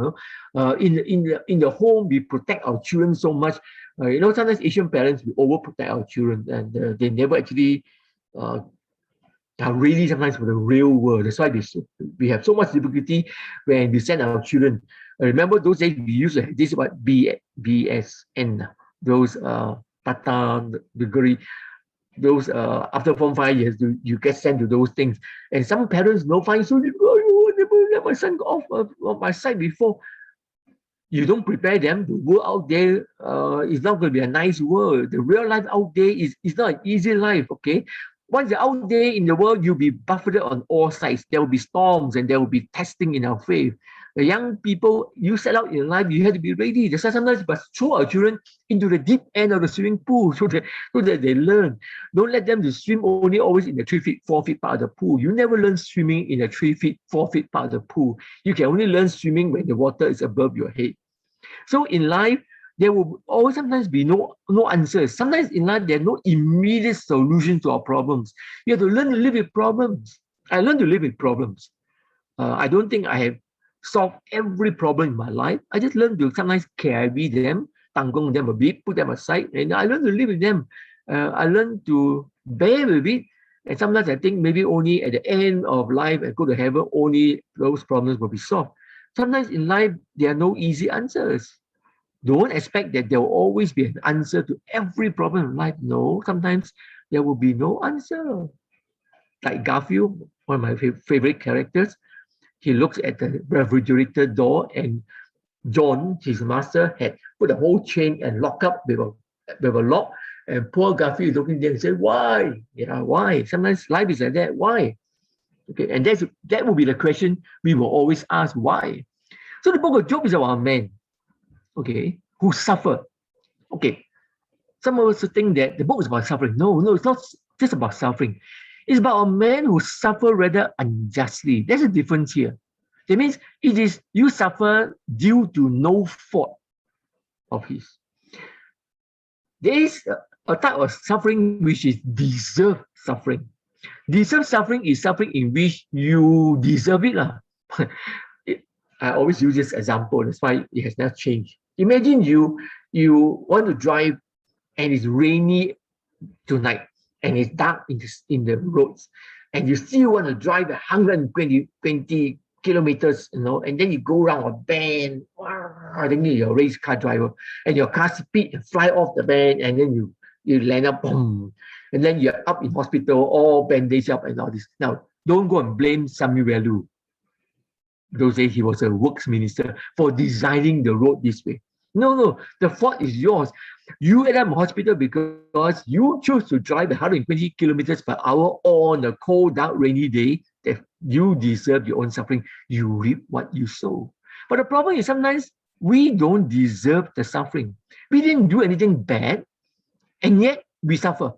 Speaker 2: In the home, we protect our children so much. Sometimes Asian parents, we overprotect our children, and they never actually are ready sometimes for the real world. That's why we have so much difficulty when we send our children. Remember those days we used to have this BSN, those Tata degree. Those after Form 5 years, you get sent to those things, and some parents find so never let my son go off my side before. You don't prepare them. The world out there is not going to be a nice world. The real life out there is not an easy life. Okay, once you're out there in the world, you'll be buffeted on all sides. There will be storms and there will be testing in our faith. The young people, you set out in life, you have to be ready. That's why sometimes we must throw our children into the deep end of the swimming pool so that they learn. Don't let them to swim only always in the 3 feet, 4 feet part of the pool. You never learn swimming in the 3 feet, 4 feet part of the pool. You can only learn swimming when the water is above your head. So in life, there will always sometimes be no answers. Sometimes in life, there are no immediate solutions to our problems. You have to learn to live with problems. I learned to live with problems. I don't think I have solved every problem in my life. I just learned to sometimes carry them, tanggung them a bit, put them aside, and I learned to live with them. I learned to bear with it. And sometimes I think maybe only at the end of life and go to heaven, only those problems will be solved. Sometimes in life, there are no easy answers. Don't expect that there will always be an answer to every problem in life. No, sometimes there will be no answer. Like Garfield, one of my favorite characters, he looks at the refrigerator door, and John, his master, had put a whole chain and lock up with a lock. And poor Garfield is looking there and said, "Why? Why?" Sometimes life is like that. Why? Okay, and that will be the question we will always ask. Why? So the book of Job is about a man, okay, who suffered. Okay, some of us think that the book is about suffering. No, it's not just about suffering. It's about a man who suffered rather unjustly. There's a difference here. That means it is you suffer due to no fault of his. There is a type of suffering which is deserved suffering. Deserved suffering is suffering in which you deserve it. I always use this example, that's why it has not changed. Imagine you want to drive and it's rainy tonight and it's dark in the roads, and you still want to drive 120 kilometers, and then you go around a bend. I think you're a race car driver, and your car speed and fly off the bend, and then you land up, boom, and then you're up in hospital, all bandaged up and all this. Now, don't go and blame Samuelu. Those days he was a works minister for designing the road this way. No, the fault is yours. You end up in hospital because you chose to drive 120 kilometers per hour on a cold, dark, rainy day. That you deserve your own suffering. You reap what you sow. But the problem is sometimes we don't deserve the suffering. We didn't do anything bad, and yet we suffer.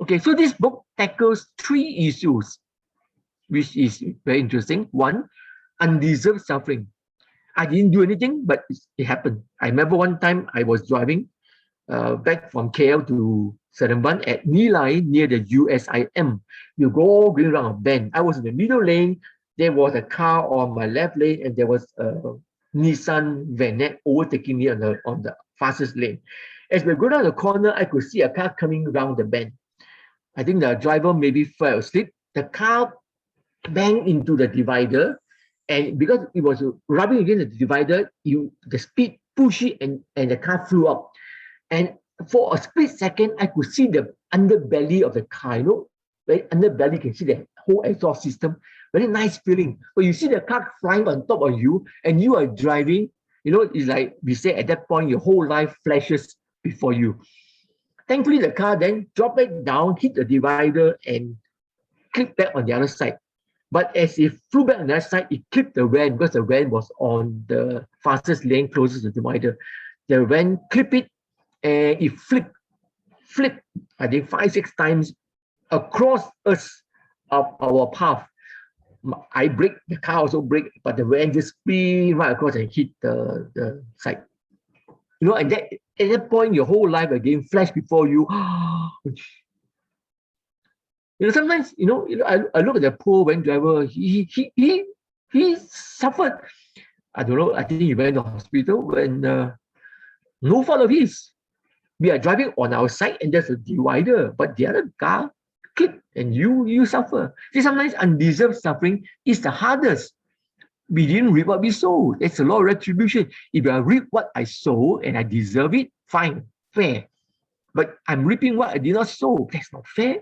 Speaker 2: Okay, so this book tackles 3 issues, which is very interesting. One, undeserved suffering. I didn't do anything, but it happened. I remember one time I was driving back from KL to Seremban at Nilai near the USIM. You go going around a bend. I was in the middle lane. There was a car on my left lane, and there was a Nissan Vanette overtaking me on the fastest lane. As we go down the corner, I could see a car coming around the bend. I think the driver maybe fell asleep. The car banged into the divider, and because it was rubbing against the divider, the speed pushed it, and the car flew up. And for a split second, I could see the underbelly of the car. Right? Underbelly, you can see the whole exhaust system. Very nice feeling. But you see the car flying on top of you, and you are driving. It's like we say at that point, your whole life flashes before you. Thankfully, the car then dropped it down, hit the divider, and clipped back on the other side. But as it flew back on the other side, it clipped the van because the van was on the fastest lane closest to the divider. The van clipped it, and it flipped, I think 5-6 times across us of our path. I brake, the car also brake, but the van just spin right across and hit the side. And that at that point, your whole life again flashed before you. Sometimes, I look at the poor van driver. He suffered. I don't know. I think he went to the hospital when no fault of his. We are driving on our side, and there's a divider, but the other car clip, and you suffer. See, sometimes undeserved suffering is the hardest. We didn't reap what we sowed. It's a law of retribution. If I reap what I sow and I deserve it, fine, fair. But I'm reaping what I did not sow. That's not fair.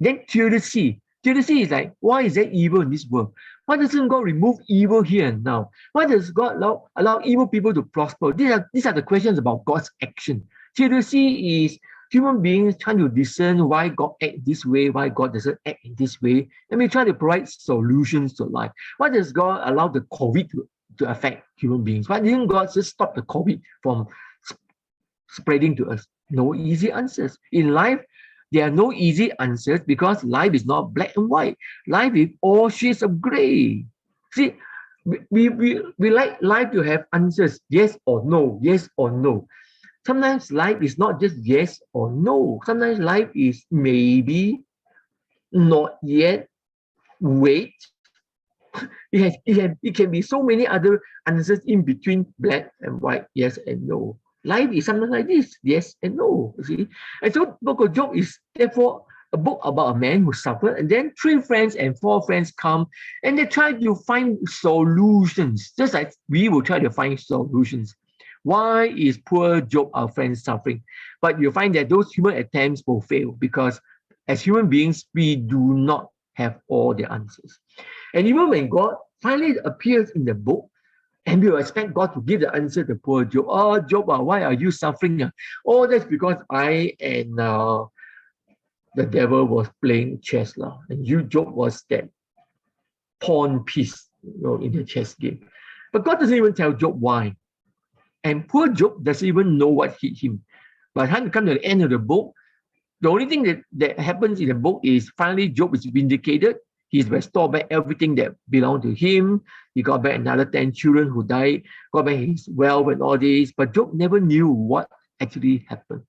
Speaker 2: Then theodicy. Theodicy is like, why is there evil in this world? Why doesn't God remove evil here and now? Why does God allow evil people to prosper? These are the questions about God's action. Theodicy is human beings trying to discern why God acts this way, why God doesn't act in this way, and we try to provide solutions to life. Why does God allow the COVID to affect human beings? Why didn't God just stop the COVID from spreading to us? No easy answers. In life, there are no easy answers because life is not black and white. Life is all shades of gray. See, we like life to have answers, yes or no, yes or no. Sometimes life is not just yes or no. Sometimes life is maybe, not yet, wait. It can be so many other answers in between black and white, yes and no. Life is something like this, yes and no. You see? And so Book of Job is therefore a book about a man who suffered, and then 3 friends and 4 friends come and they try to find solutions, just like we will try to find solutions. Why is poor Job, our friend, suffering? But you find that those human attempts will fail because as human beings, we do not have all the answers. And even when God finally appears in the book, and we will expect God to give the answer to poor Job. Oh, Job, why are you suffering? Oh, that's because I and the devil was playing chess. And you, Job, was that pawn piece in the chess game. But God doesn't even tell Job why. And poor Job doesn't even know what hit him. By the time you come to the end of the book, the only thing that happens in the book is finally Job is vindicated. He's restored back everything that belonged to him. He got back another 10 children who died, got back his wealth and all this. But Job never knew what actually happened.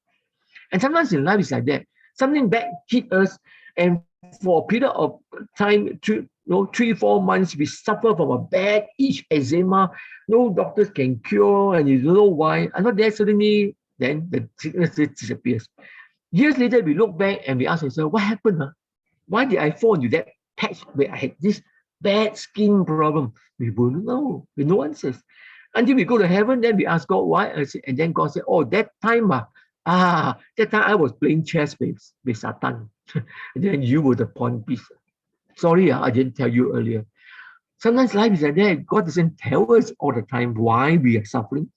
Speaker 2: And sometimes in life it's like that. Something bad hit us, and for a period of time, 3-4 months, we suffer from a bad itch, eczema. No doctors can cure, and you don't know why. And not there suddenly, then the sickness disappears. Years later, we look back and we ask ourselves, what happened? Huh? Why did I fall into that patch where I had this bad skin problem? We wouldn't know. We no answers. Until we go to heaven, then we ask God why. And then God said, oh, that time, that time I was playing chess with Satan. And then you were the pawn piece. Sorry, I didn't tell you earlier. Sometimes life is like that. God doesn't tell us all the time why we are suffering.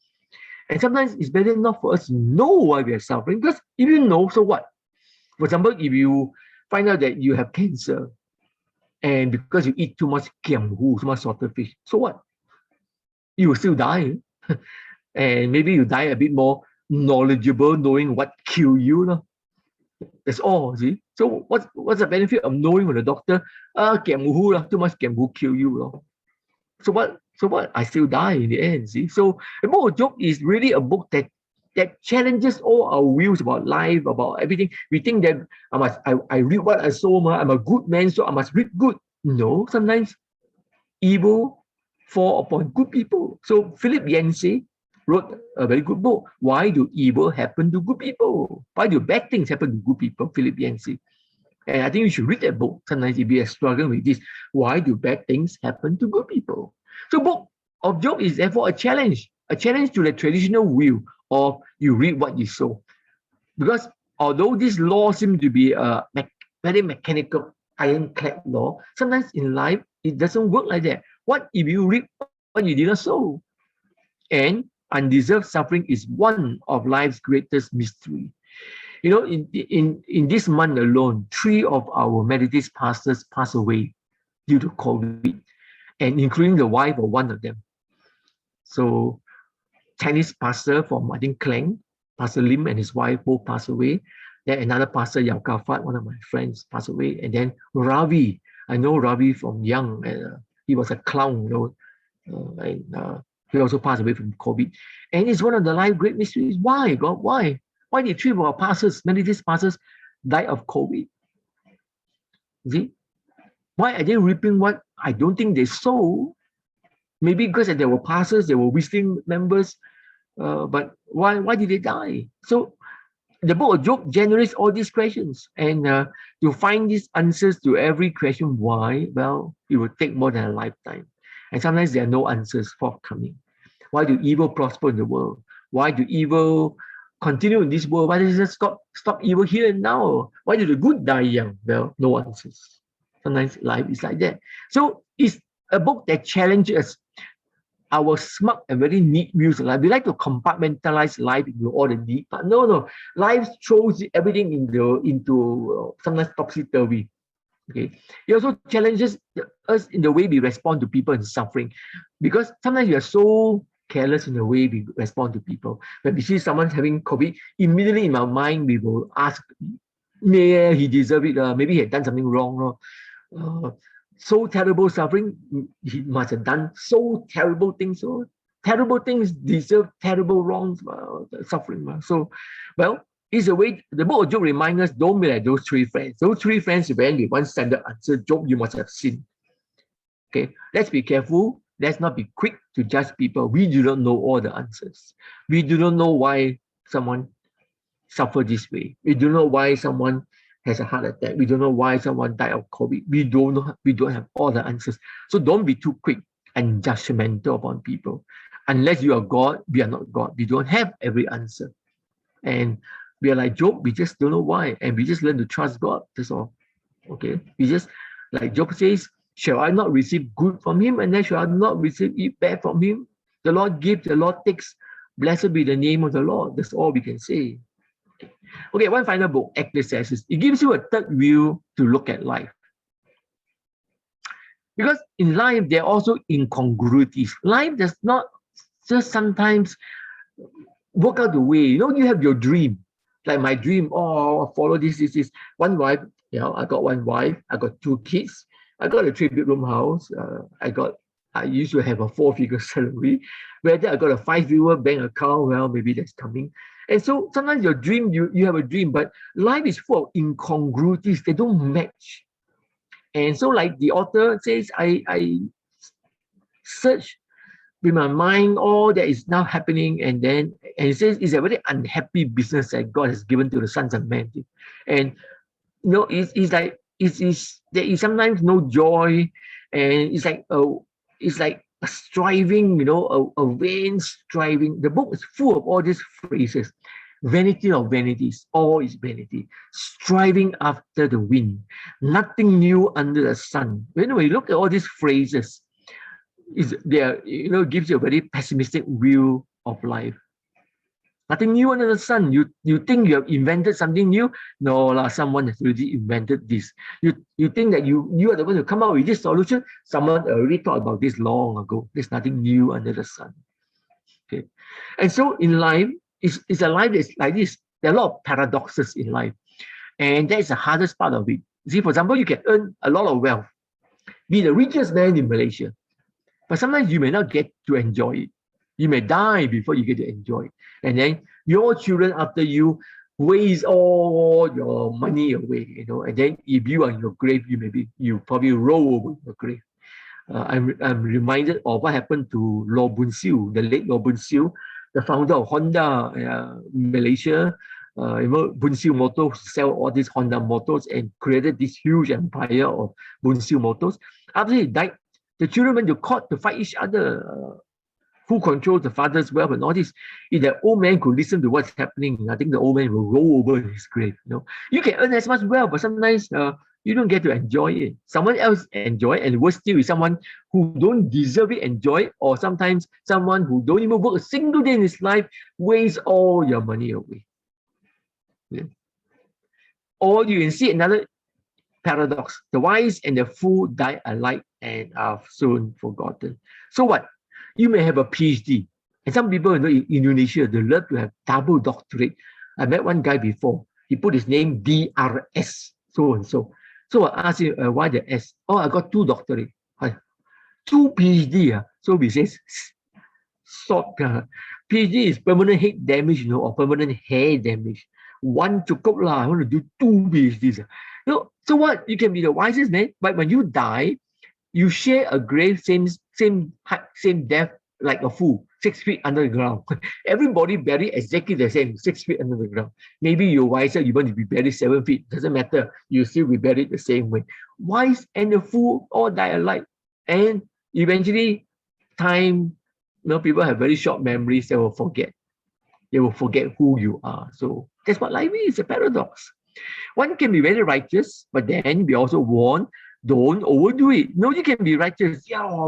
Speaker 2: And sometimes it's better not for us to know why we are suffering, because if you know, so what? For example, if you find out that you have cancer, and because you eat too much kiang hu, too much salted fish, so what? You will still die. And maybe you die a bit more knowledgeable, knowing what killed you. No? That's all, see? So what's the benefit of knowing from the doctor, too much kiang hu kill you. No? So what? I still die in the end, see? So the book of Job is really a book that challenges all our views about life, about everything. We think that I read what I sow, I'm a good man, so I must read good. No, sometimes evil fall upon good people. So Philip Yancey wrote a very good book. Why do evil happen to good people? Why do bad things happen to good people? Philip Yancey. And I think you should read that book. Sometimes if you are struggling with this, why do bad things happen to good people? So book of Job is therefore a challenge to the traditional view of you read what you sow. Because although this law seems to be a very mechanical, ironclad law, sometimes in life, it doesn't work like that. What if you reap what you did not sow? And undeserved suffering is one of life's greatest mystery. You know, in this month alone, 3 of our Methodist pastors passed away due to COVID, and including the wife of one of them. So Chinese pastor from, I think, Klang, Pastor Lim and his wife both passed away. Then another pastor, Yao Kafat, one of my friends, passed away. And then Ravi, I know Ravi from young, he was a clown, he also passed away from COVID. And it's one of the life great mysteries. Why, God? Why? Why did 3 of our pastors, Methodist pastors, die of COVID? See? Why are they reaping what I don't think they sow? Maybe because there were pastors, there were visiting members, but why did they die? So the book of Job generates all these questions, and to find these answers to every question why, well, it will take more than a lifetime. And sometimes there are no answers forthcoming. Why do evil prosper in the world? Why do evil continue in this world? Why does it stop evil here and now? Why do the good die young? Well, no answers. Sometimes life is like that. So it's a book that challenges our smart and very neat views of life. We like to compartmentalize life into all the neat, but no. Life throws everything into sometimes topsy-turvy. Okay. It also challenges us in the way we respond to people in suffering, because sometimes we are so careless in the way we respond to people. When we see someone having COVID, immediately in our mind we will ask, yeah, he deserved it. Maybe he had done something wrong. So terrible suffering, he must have done so terrible things. So terrible things deserve terrible wrongs, suffering. So, well, it's a way, the book of Job reminds us, don't be like those 3 friends. Those 3 friends, when we one standard answer, Job, you must have sinned. Okay, let's be careful. Let's not be quick to judge people. We do not know all the answers. We do not know why someone suffered this way. We don't know why someone has a heart attack. We don't know why someone died of COVID. We don't have all the answers. So don't be too quick and judgmental upon people. Unless you are God, we are not God. We don't have every answer. And we are like Job, we just don't know why. And we just learn to trust God. That's all. Okay. We just, like Job says, shall I not receive good from him? And then shall I not receive bad from him? The Lord gives, the Lord takes. Blessed be the name of the Lord. That's all we can say. Okay, one final book, Ecclesiastes. It gives you a third view to look at life. Because in life, there are also incongruities. Life does not just sometimes work out the way. You have your dream. Like my dream, I'll follow this. One wife, I got one wife. I got 2 kids. I got a 3-bedroom house. I I used to have a 4-figure salary. Whether I got a 5-figure bank account, well, maybe that's coming. And so sometimes your dream, you have a dream, but life is full of incongruities. They don't match. And so like the author says, I search with my mind all that is now happening, and he says it's a very unhappy business that God has given to the sons of men. And it's like there is sometimes no joy, and it's like a striving, a vain striving. The book is full of all these phrases. Vanity of vanities, all is vanity. Striving after the wind, nothing new under the sun. When we look at all these phrases, gives you a very pessimistic view of life. Nothing new under the sun. You think you have invented something new? No, someone has already invented this. You think that you are the one who come up with this solution? Someone already thought about this long ago. There's nothing new under the sun. Okay, and so in life, it's a life that's like this. There are a lot of paradoxes in life, and that is the hardest part of it. See, for example, you can earn a lot of wealth, be the richest man in Malaysia, but sometimes you may not get to enjoy it. You may die before you get to enjoy it. And then your children after you waste all your money away, and then if you are in your grave, you probably roll over your grave. I'm reminded of what happened to Loh Boon Siew, the late Loh Boon Siew, the founder of Honda Malaysia. Boon Siew Motors sell all these Honda motors and created this huge empire of Boon Siew Motors. After he died, the children went to court to fight each other. Who controls the father's wealth and all this? If the old man could listen to what's happening, I think the old man will roll over his grave. You can earn as much wealth, but sometimes you don't get to enjoy it. Someone else enjoy it, and worse still is someone who don't deserve it enjoy it, or sometimes someone who don't even work a single day in his life wastes all your money away. Yeah. Or you can see another paradox: the wise and the fool die alike and are soon forgotten. So what? You may have a PhD, and some people in Indonesia, they love to have double doctorate. I met one guy before. He put his name DRS, so and so. So I asked him, why the S? Oh, I got 2 doctorate. 2 PhD. So we say, short. PhD is permanent head damage, or permanent hair damage. One cukup lah. I want to do 2 PhDs. So what? You can be the wisest man, but when you die, you share a grave, same height, same depth, like a fool, 6 feet under the ground. Everybody buried exactly the same, 6 feet under the ground. Maybe you're wiser, you want to be buried 7 feet. Doesn't matter. You still be buried the same way. Wise and the fool all die alike. And eventually, time, people have very short memories. They will forget. They will forget who you are. So that's what life is, a paradox. One can be very righteous, but then we also warn, don't overdo it. You can be righteous,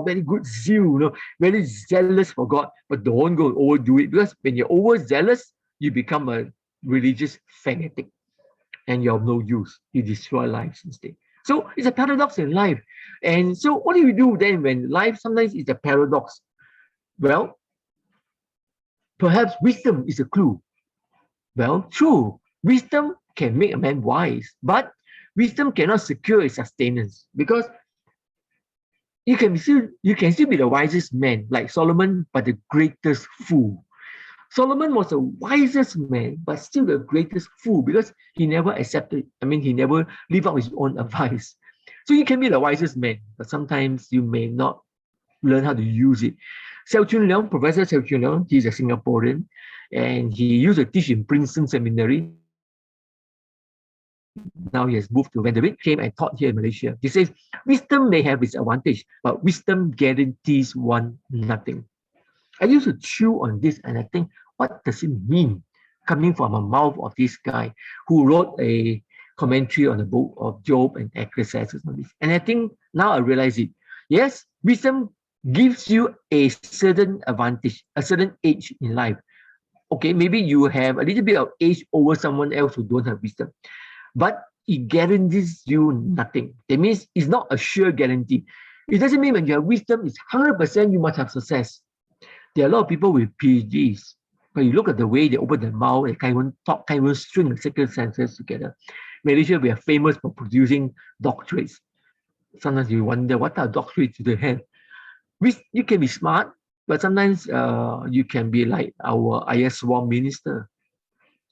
Speaker 2: very good zeal, very zealous for God, but don't go overdo it, because when you're overzealous, you become a religious fanatic, and you're of no use. You destroy lives instead. So it's a paradox in life. And so what do you do then when life sometimes is a paradox? Well, perhaps wisdom is a clue. Well, true, wisdom can make a man wise, but wisdom cannot secure its sustenance, because you can still be the wisest man like Solomon, but the greatest fool. Solomon was the wisest man, but still the greatest fool, because he never accepted. He never lived up his own advice. So you can be the wisest man, but sometimes you may not learn how to use it. Professor Seow Chun Leong, he's a Singaporean, and he used to teach in Princeton Seminary. Now he has moved to Vanderbilt, came and taught here in Malaysia. He says, wisdom may have its advantage, but wisdom guarantees one nothing. I used to chew on this, and I think, what does it mean coming from the mouth of this guy who wrote a commentary on the book of Job and Ecclesiastes? And I think now I realize it. Yes, wisdom gives you a certain advantage, a certain age in life. Okay, maybe you have a little bit of age over someone else who don't have wisdom, but it guarantees you nothing. That means it's not a sure guarantee. It doesn't mean when you have wisdom, it's 100% you must have success. There are a lot of people with PhDs, but you look at the way they open their mouth, they can't even talk, can't even string the second sentences together. Malaysia, we are famous for producing doctorates. Sometimes you wonder, what are doctorates do they have? You can be smart, but sometimes you can be like our ISWAM minister.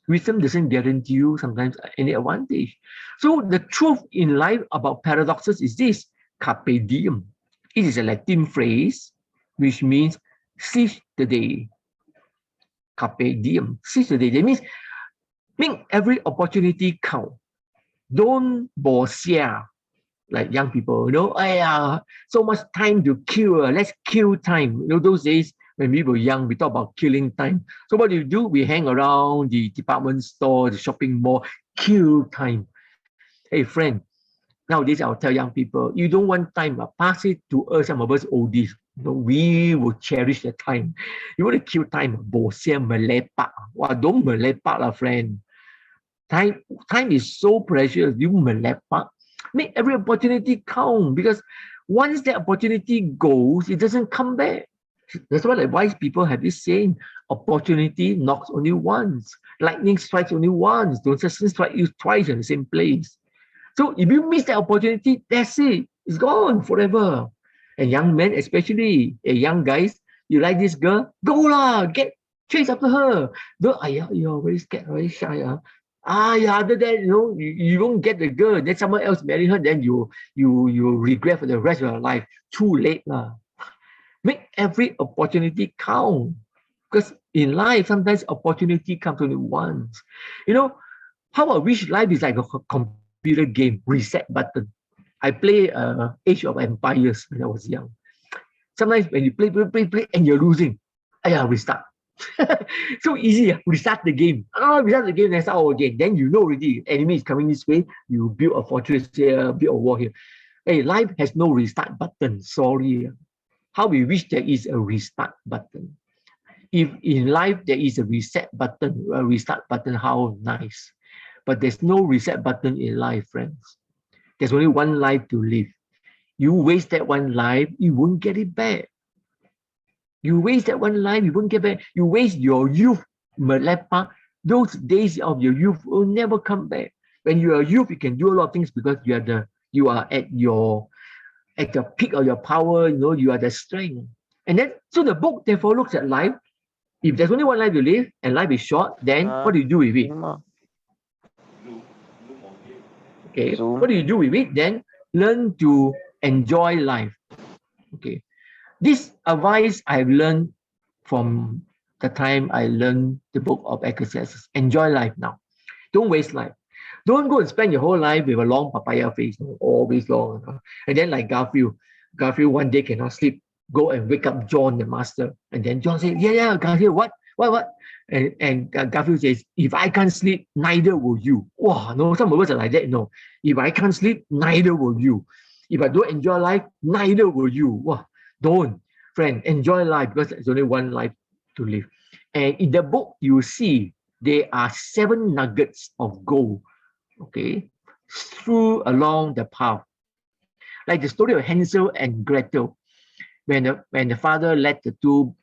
Speaker 2: Wisdom doesn't guarantee you sometimes any advantage. So the truth in life about paradoxes is this: carpe diem. It is a Latin phrase which means seize the day. Carpe diem, seize the day. That means make every opportunity count. Don't boxia like young people, so much time to kill. Let's kill time. Those days when we were young, we talk about killing time. So what do? We hang around the department store, the shopping mall, kill time. Hey friend, nowadays I'll tell young people, you don't want time, pass it to us, some of us oldies. We will cherish the time. You want to kill time, bosia melepak. Wow, don't melepak lah, friend. Time is so precious. You melepak. Make every opportunity count, because once that opportunity goes, it doesn't come back. That's why like wise people have this saying: opportunity knocks only once, lightning strikes only once, don't just strike you twice in the same place. So if you miss that opportunity, that's it. It's gone forever. And young men, especially young guys, you like this girl, go lah, chase after her. Don't, you're very scared, very shy. Other than you won't get the girl, then someone else marry her, then you regret for the rest of your life. Too late lah. Make every opportunity count, because in life sometimes opportunity comes only once. How I wish life is like a computer game, reset button. I play Age of Empires when I was young. Sometimes when you play and you're losing, restart. So easy, restart the game. Restart the game, then start all again. Then already, enemy is coming this way, you build a fortress here, build a wall here. Hey, life has no restart button, sorry. How we wish there is a restart button. If in life there is a reset button, a restart button, how nice. But there's no reset button in life, friends. There's only one life to live. You waste that one life, you won't get it back. You waste that one life, you won't get back. You waste your youth, melepa. Those days of your youth will never come back. When you are youth, you can do a lot of things because you are at the peak of your power. You are the strength. And then, so the book therefore looks at life. If there's only one life to live and life is short, then what do you do with it? Okay, what do you do with it? Then learn to enjoy life. Okay, this advice I've learned from the time I learned the book of Ecclesiastes. Enjoy life now. Don't waste life. Don't go and spend your whole life with a long papaya face, always long. And then like Garfield one day cannot sleep, go and wake up John, the master. And then John says, yeah, Garfield, what? And Garfield says, if I can't sleep, neither will you. Wow, no, some of us are like that. No, if I can't sleep, neither will you. If I don't enjoy life, neither will you. Wow, don't. Friend, enjoy life because there's only one life to live. And in the book, you see there are 7 nuggets of gold, okay, through along the path. Like the story of Hansel and Gretel, when the father led the 2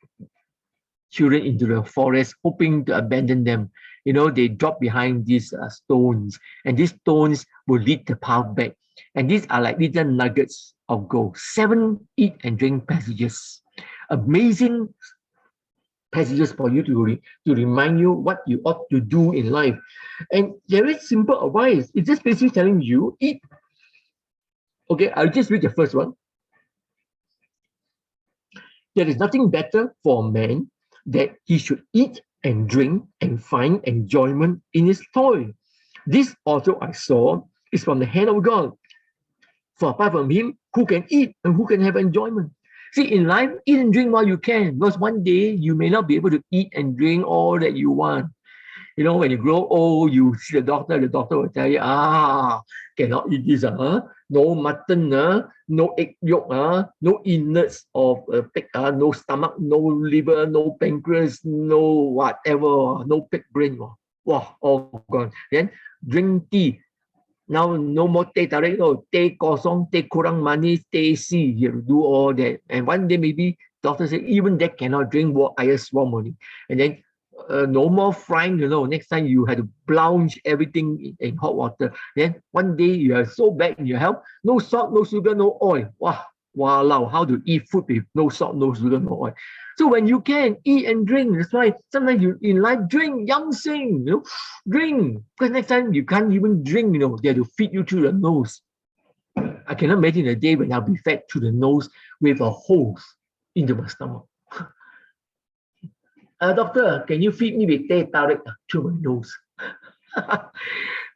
Speaker 2: children into the forest, hoping to abandon them. They drop behind these stones, and these stones will lead the path back. And these are like little nuggets of gold. 7 eat and drink passages. Amazing passages for you to remind you what you ought to do in life. And very simple advice. It's just basically telling you, eat. Okay, I'll just read the first one. There is nothing better for a man that he should eat and drink and find enjoyment in his toil. This also I saw is from the hand of God. For apart from him, who can eat and who can have enjoyment? See, in life, eat and drink while you can, because one day you may not be able to eat and drink all that you want. When you grow old, you see the doctor will tell you, cannot eat this, no mutton, no egg yolk, no innards of pig, no stomach, no liver, no pancreas, no whatever, no pig brain. Wow, all gone. Then drink tea. Now no more teh tarik, no, teh kosong, teh kurang manis, teh si. You have to do all that. And one day maybe doctor say even that cannot drink ice warm only. And then no more frying, next time you have to blanch everything in hot water. Then one day you are so bad in your health, no salt, no sugar, no oil. Wow, Walao, how to eat food with no salt, no sugar, no oil. So when you can eat and drink, that's why sometimes you in life drink, young sing, drink. Because next time you can't even drink, they have to feed you through the nose. I cannot imagine a day when I'll be fed through the nose with a hose into my stomach. Doctor, can you feed me with teh tarik through my nose?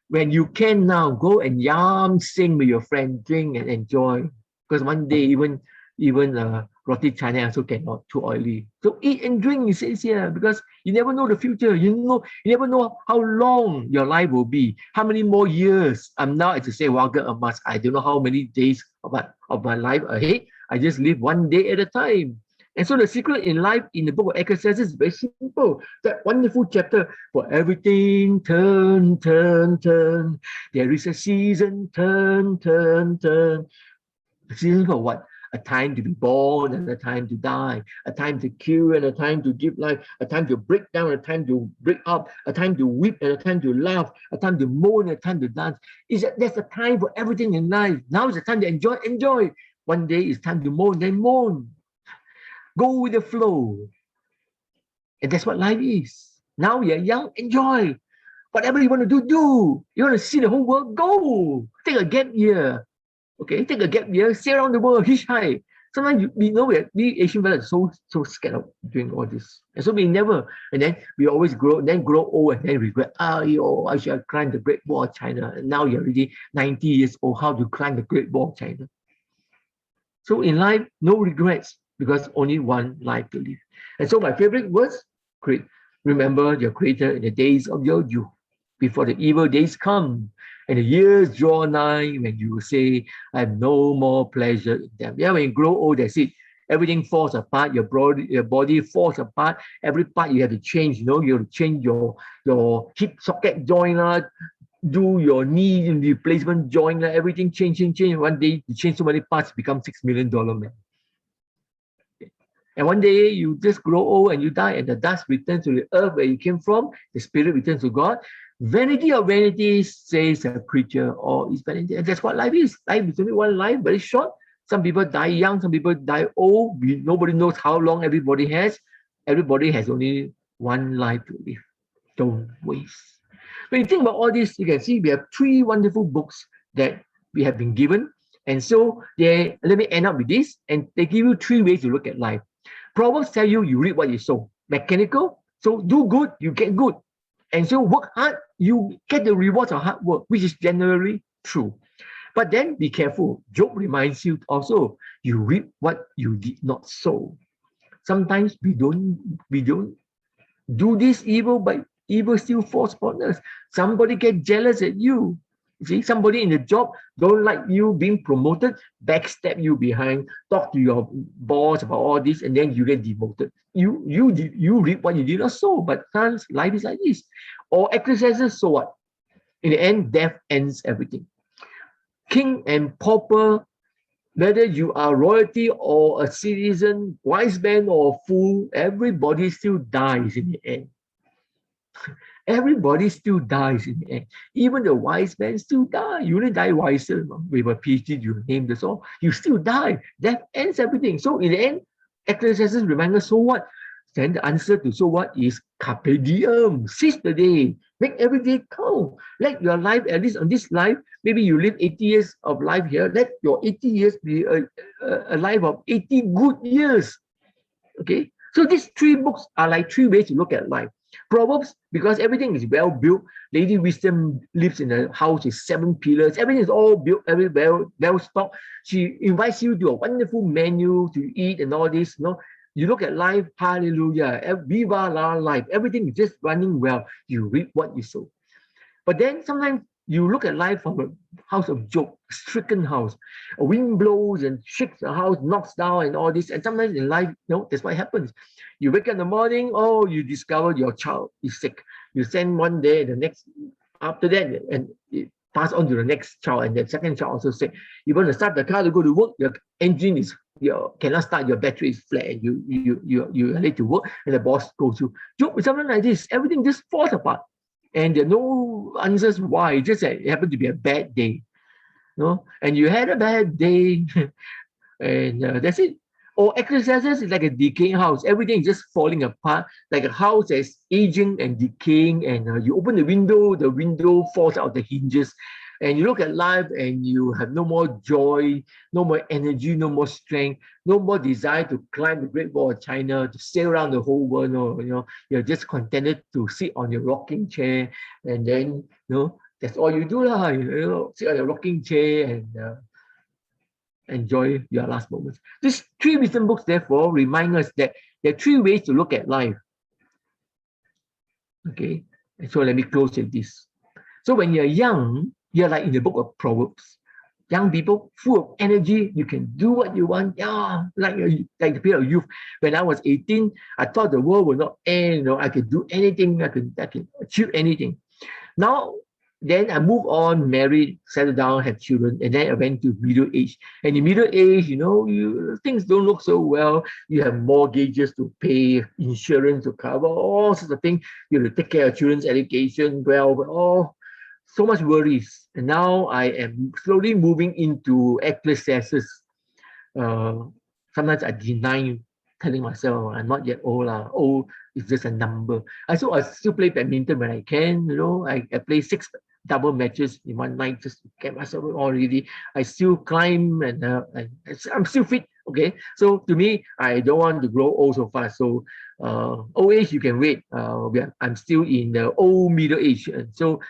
Speaker 2: When you can now, go and yam sing with your friend, drink and enjoy. Because one day even roti canai also cannot, too oily. So eat and drink, it says here, because you never know the future. You never know how long your life will be, how many more years. I'm now, as to say, Wagga a month. I don't know how many days of my life ahead. I just live one day at a time. And so the secret in life in the book of Ecclesiastes is very simple. That wonderful chapter, for everything turn, turn, turn. There is a season, turn, turn, turn. A season for what? A time to be born and a time to die, a time to kill and a time to give life, a time to break down and a time to break up, a time to weep and a time to laugh, a time to mourn and a time to dance. There's a time for everything in life. Now is the time to enjoy, enjoy. One day it's time to mourn, then mourn. Go with the flow. And that's what life is. Now you're young, enjoy. Whatever you want to do, do. You want to see the whole world, go. Take a gap year. Okay, take a gap year, sail around the world, hitchhike. Sometimes we Asian fellas are so scared of doing all this. And so we never, and then we always grow old and then regret, I should have climbed the Great Wall of China. And now you're already 90 years old, how to climb the Great Wall of China. So in life, no regrets, because only one life to live. And so my favorite words, remember your Creator in the days of your youth, before the evil days come and the years draw nigh, when you say, I have no more pleasure in them. Yeah, when you grow old, that's it. Everything falls apart, your body falls apart, every part you have to change, you have to change your hip socket joint, do your knee replacement joint, everything change. One day you change so many parts, become $6 million man. And one day you just grow old and you die, and the dust returns to the earth where you came from, the spirit returns to God. Vanity of vanities, says a preacher, or is vanity. And that's what life is. Life is only one life, very short. Some people die young, some people die old. Nobody knows how long everybody has. Everybody has only one life to live. Don't waste. When you think about all this, you can see we have 3 wonderful books that we have been given. And so let me end up with this. And they give you 3 ways to look at life. Proverbs tell you reap what you sow. Mechanical, so do good, you get good. And so work hard, you get the rewards of hard work, which is generally true. But then be careful. Job reminds you also, you reap what you did not sow. Sometimes we don't do this evil, but evil still falls upon us. Somebody get jealous at you. See, somebody in the job don't like you being promoted, backstab you behind, talk to your boss about all this, and then you get demoted. You reap what you did not sow, but sometimes life is like this. Or Ecclesiastes, so what? In the end, death ends everything. King and pauper, whether you are royalty or a citizen, wise man or a fool, everybody still dies in the end. Everybody still dies in the end. Even the wise men still die. You only die wiser. With a PhD, you name this all. You still die. Death ends everything. So in the end, Ecclesiastes reminds us, so what? Then the answer to so what is carpe diem. Seize the day. Make every day count. Let your life, at least on this life, maybe you live 80 years of life here. Let your 80 years be a life of 80 good years. Okay? So these 3 books are like 3 ways to look at life. Proverbs, because everything is well built. Lady Wisdom lives in a house with 7 pillars. Everything is all built, very well stocked. She invites you to a wonderful menu to eat and all this. You look at life, hallelujah, viva la life. Everything is just running well. You reap what you sow. But then sometimes you look at life from a house of Job, stricken house. A wind blows and shakes the house, knocks down and all this. And sometimes in life, that's what happens. You wake up in the morning, you discover your child is sick. You send one day, the next, after that, and it pass on to the next child, and the second child also sick. You want to start the car to go to work, your engine is, cannot start, your battery is flat, and you are late to work, and the boss goes to Job. Something like this, everything just falls apart. And there are no answers why. It's just that it happened to be a bad day. And you had a bad day. And that's it. Or Ecclesiastes is like a decaying house. Everything is just falling apart, like a house that's aging and decaying. And you open the window falls out the hinges. And you look at life and you have no more joy, no more energy, no more strength, no more desire to climb the Great Wall of China, to sail around the whole world. No, you're just contented to sit on your rocking chair, and then that's all you do, lah. Sit on your rocking chair and enjoy your last moments. These three wisdom books, therefore, remind us that there are three ways to look at life. Okay, and so let me close with this. So when you're young, you're like in the book of Proverbs. Young people, full of energy, you can do what you want. Yeah, like the period of youth. When I was 18, I thought the world would not end. I could do anything. I can achieve anything. Now, then I moved on, married, settled down, had children, and then I went to middle age. And in middle age, things don't look so well. You have mortgages to pay, insurance to cover, all sorts of things. You have to take care of children's education, so much worries. And now I am slowly moving into Ecclesiastes. Sometimes I deny telling myself I'm not yet old. Old is just a number. I still play badminton when I can. I play 6 double matches in one night just to get myself all ready. I still climb and I'm still fit. Okay, so to me, I don't want to grow old so fast. So old age, you can wait. I'm still in the old middle age. And so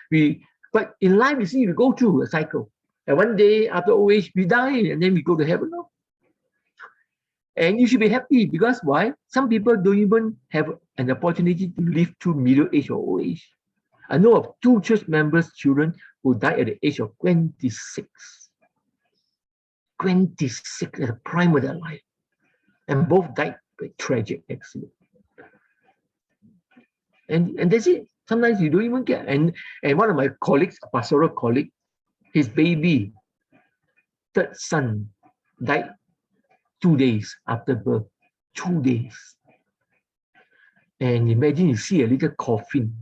Speaker 2: but in life, you see, we go through a cycle. And one day after old age, we die and then we go to heaven. No? And you should be happy because why? Some people don't even have an opportunity to live through middle age or old age. I know of 2 church members' children who died at the age of 26. 26 at the prime of their life. And both died by tragic accident. And that's it. Sometimes you don't even get. And one of my colleagues, a pastoral colleague, his baby, 3rd son, died 2 days after birth. 2 days. And imagine you see a little coffin,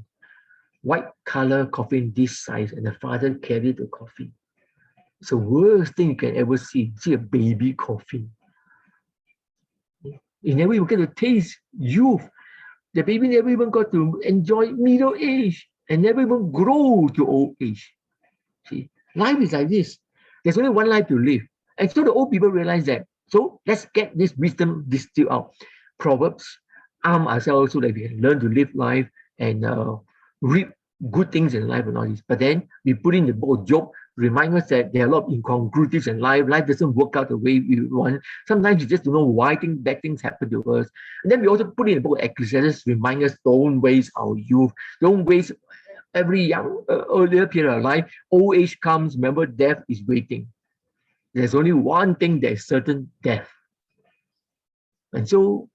Speaker 2: white color coffin this size, and the father carried the coffin. It's the worst thing you can ever see. See a baby coffin. You never even get to taste youth. The baby never even got to enjoy middle age and never even grow to old age. See, life is like this. There's only one life to live. And so the old people realize that. So let's get this wisdom distilled out. Proverbs arm ourselves so that we can learn to live life and reap good things in life and all this. But then we put in the book of Job, remind us that there are a lot of incongruities in life. Life doesn't work out the way we want. Sometimes you just don't know why bad things happen to us. And then we also put in the book of Ecclesiastes, remind us, don't waste our youth. Don't waste every young, earlier period of life. Old age comes, remember, death is waiting. There's only one thing that is certain, death. And so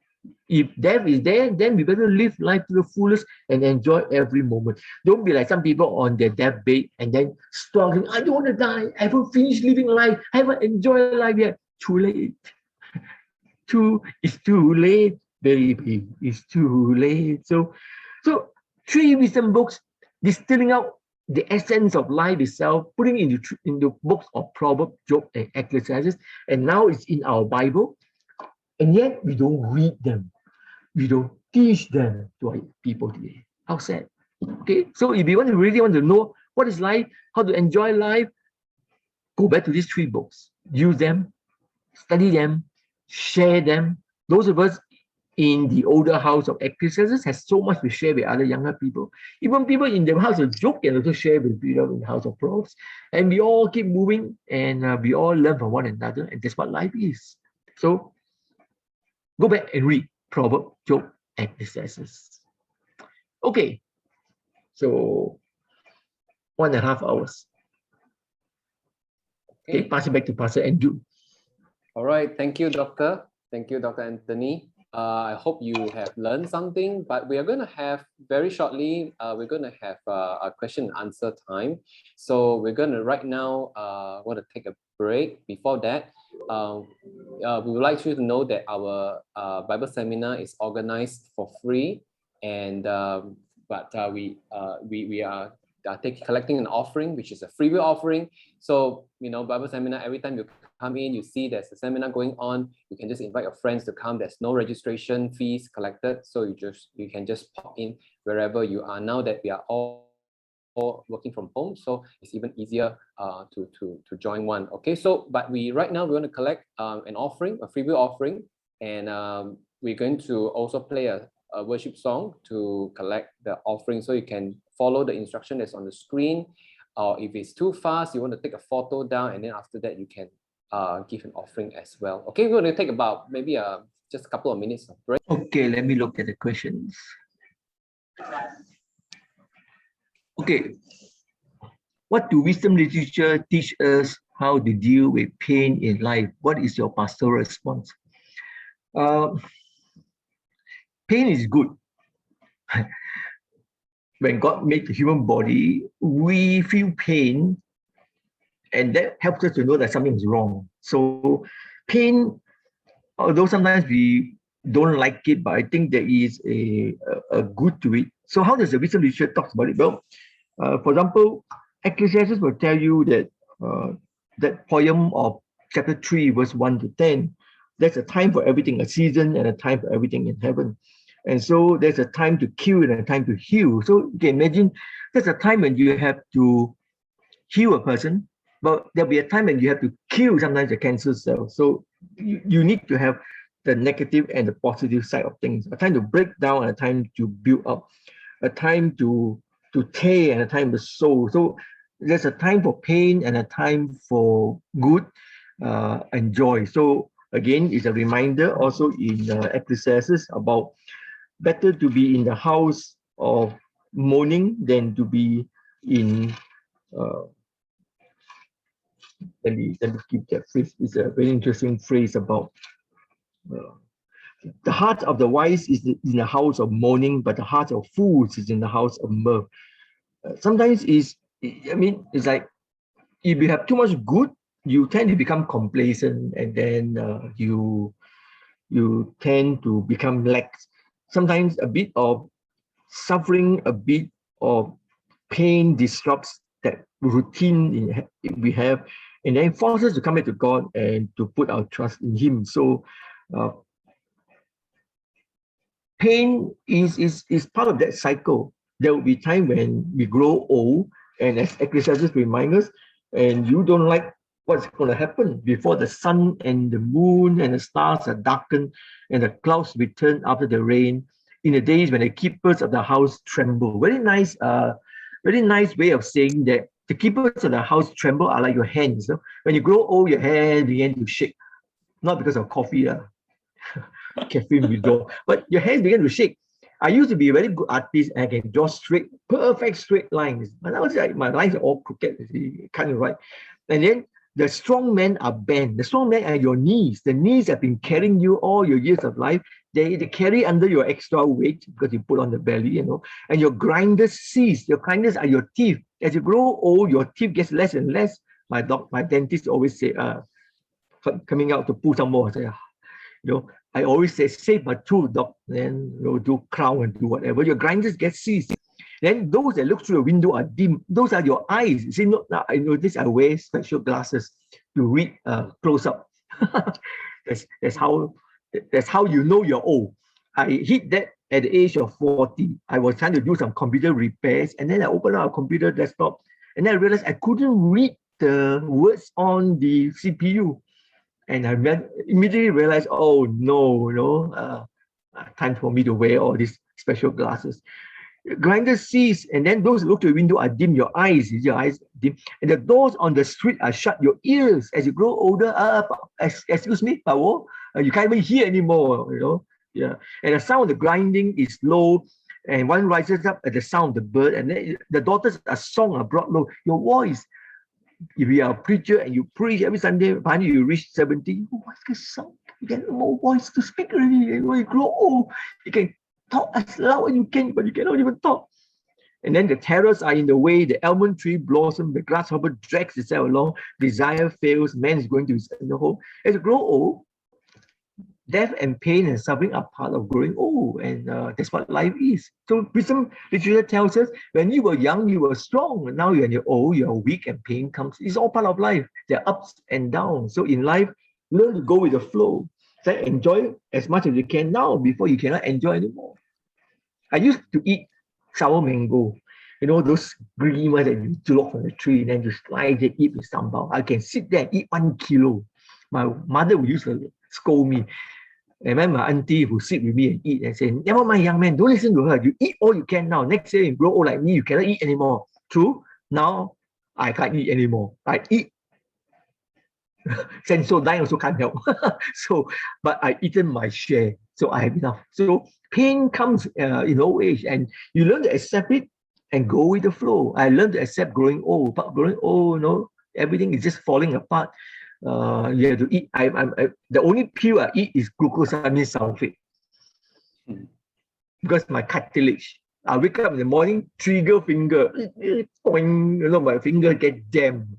Speaker 2: if death is there, then we better live life to the fullest and enjoy every moment. Don't be like some people on their deathbed and then struggling. I don't want to die. I haven't finished living life. I haven't enjoyed life yet. Too late. It's too late, baby. It's too late. So 3 wisdom books distilling out the essence of life itself, putting into books of Proverbs, Job, and Ecclesiastes, and now it's in our Bible. And yet we don't read them. We don't teach them to our people today. How sad. Okay, so if you really want to know what is life, how to enjoy life, go back to these 3 books. Use them, study them, share them. Those of us in the older house of Ecclesiastes has so much to share with other younger people. Even people in the house of Job can also share with people in the house of Proverbs. And we all keep moving and we all learn from one another. And that's what life is. So go back and read Proverbs, Job, and Ecclesiastes. Okay, so 1.5 hours. Okay, pass it back to Pastor Andrew.
Speaker 3: All right, thank you, Doctor. Thank you, Dr. Anthony. I hope you have learned something, but we are going to have very shortly, we're going to have a question and answer time. So we're going to right now want to take a break. Before that, we would like you to know that our Bible seminar is organized for free, and we are collecting an offering, which is a free will offering. So Bible seminar, every time you come in, you see there's a seminar going on, you can just invite your friends to come. There's no registration fees collected, so you can just pop in wherever you are. Now that we are all working from home, so it's even easier to join one. Okay, so but right now we want to collect an offering, a freewill offering, and we're going to also play a worship song to collect the offering. So you can follow the instruction that's on the screen, or if it's too fast, you want to take a photo down, and then after that you can give an offering as well. Okay, we're going to take about maybe just a couple of minutes of break.
Speaker 2: Okay, let me look at the questions. Okay, what do wisdom literature teach us how to deal with pain in life? What is your pastoral response? Pain is good. When God made the human body, we feel pain, and that helps us to know that something is wrong. So pain, although sometimes we don't like it, but I think there is a good to it. So how does the wisdom literature talk about it? Well, for example, Ecclesiastes will tell you that that poem of chapter 3, verse 1 to 10, there's a time for everything, a season and a time for everything in heaven. And so there's a time to kill and a time to heal. So you can imagine there's a time when you have to heal a person, but there'll be a time when you have to kill sometimes a cancer cell. So you need to have the negative and the positive side of things, a time to break down and a time to build up, a time to tear and a time to sow. So there's a time for pain and a time for good and joy. So again, it's a reminder also in Ecclesiastes about better to be in the house of mourning than to be in let me keep that phrase. It's a very interesting phrase about the heart of the wise is in the house of mourning, but the heart of fools is in the house of mirth. Sometimes it's like if you have too much good, you tend to become complacent, and then you tend to become lax. Sometimes a bit of suffering, a bit of pain disrupts that routine we have, and then forces us to come back to God and to put our trust in Him. So pain is part of that cycle. There will be time when we grow old, and as Ecclesiastes reminds us, and you don't like what's going to happen before the sun and the moon and the stars are darkened and the clouds return after the rain, in the days when the keepers of the house tremble. Very nice way of saying that the keepers of the house tremble are like your hands. No? When you grow old, your hands begin to shake, not because of coffee, caffeine withdrawal, but your hands begin to shake. I used to be a very good artist and I can draw perfect straight lines. But now my lines are all crooked, you can't write. And then the strong men are bent. The strong men are your knees. The knees have been carrying you all your years of life. They carry under your extra weight because you put on the belly, and your grinders cease. Your grinders are your teeth. As you grow old, your teeth gets less and less. My dentist always say, coming out to pull some more. I say, I always say, save my tooth, doc. Then do crown and do whatever. Your grinders get seized. Then those that look through the window are dim. Those are your eyes. You see, now I notice I wear special glasses to read close up. That's how you know you're old. I hit that at the age of 40. I was trying to do some computer repairs, and then I opened up a computer desktop, and then I realized I couldn't read the words on the CPU. And I immediately realized, oh no, time for me to wear all these special glasses. Grinders cease, and then those who look to the window are dim. Your eyes dim, and the doors on the street are shut. Your ears, as you grow older, excuse me, Pao, you can't even hear anymore. Yeah. And the sound of the grinding is low, and one rises up at the sound of the bird, and then the daughters a song are brought low. Your voice. If you are a preacher and you preach every Sunday, finally you reach 70, what's the sound? You get more voice to speak already. When you grow old, you can talk as loud as you can, but you cannot even talk. And then the terrors are in the way. The almond tree blossoms, the grasshopper drags itself along, desire fails, man is going to the hole. As you grow old, death and pain and suffering are part of growing old, and that's what life is. So wisdom literature tells us when you were young, you were strong. Now when you're old, you're weak and pain comes. It's all part of life. There are ups and downs. So in life, learn to go with the flow. So enjoy as much as you can now before you cannot enjoy anymore. I used to eat sour mango. You know, those green ones that you drop from the tree and then you slice it, eat with sambal. I can sit there and eat 1 kilo. My mother would used to scold me. And then my auntie who sit with me and eat and say, never mind, young man, don't listen to her. You eat all you can now. Next year you grow old like me, you cannot eat anymore. True. Now I can't eat anymore. I eat. Sensodyne also can't help. So, but I eaten my share. So I have enough. So pain comes in old age, and you learn to accept it and go with the flow. I learned to accept growing old, but growing old, everything is just falling apart. You have to eat. The only pill I eat is glucosamine sulfate because my cartilage. I wake up in the morning, trigger finger, my finger get jammed.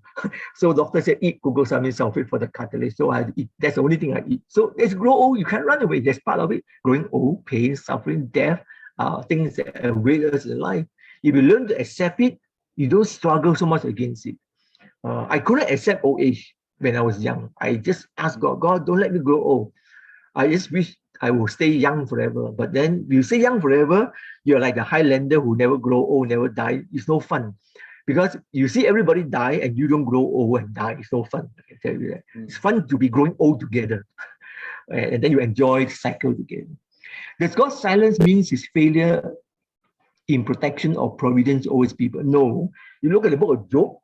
Speaker 2: So doctor said eat glucosamine sulfate for the cartilage. So I had to eat. That's the only thing I eat. So as you grow old, you can't run away. That's part of it. Growing old, pain, suffering, death, things that await us in life. If you learn to accept it, you don't struggle so much against it. I couldn't accept old age when I was young. I just asked God, don't let me grow old. I just wish I will stay young forever. But then you stay young forever, you're like the Highlander who never grow old, never die. It's no fun. Because you see everybody die and you don't grow old and die. It's no fun. I can tell you that. It's fun to be growing old together. And then you enjoy the cycle together. Does God's silence means his failure in protection or providence over his people? No. You look at the book of Job,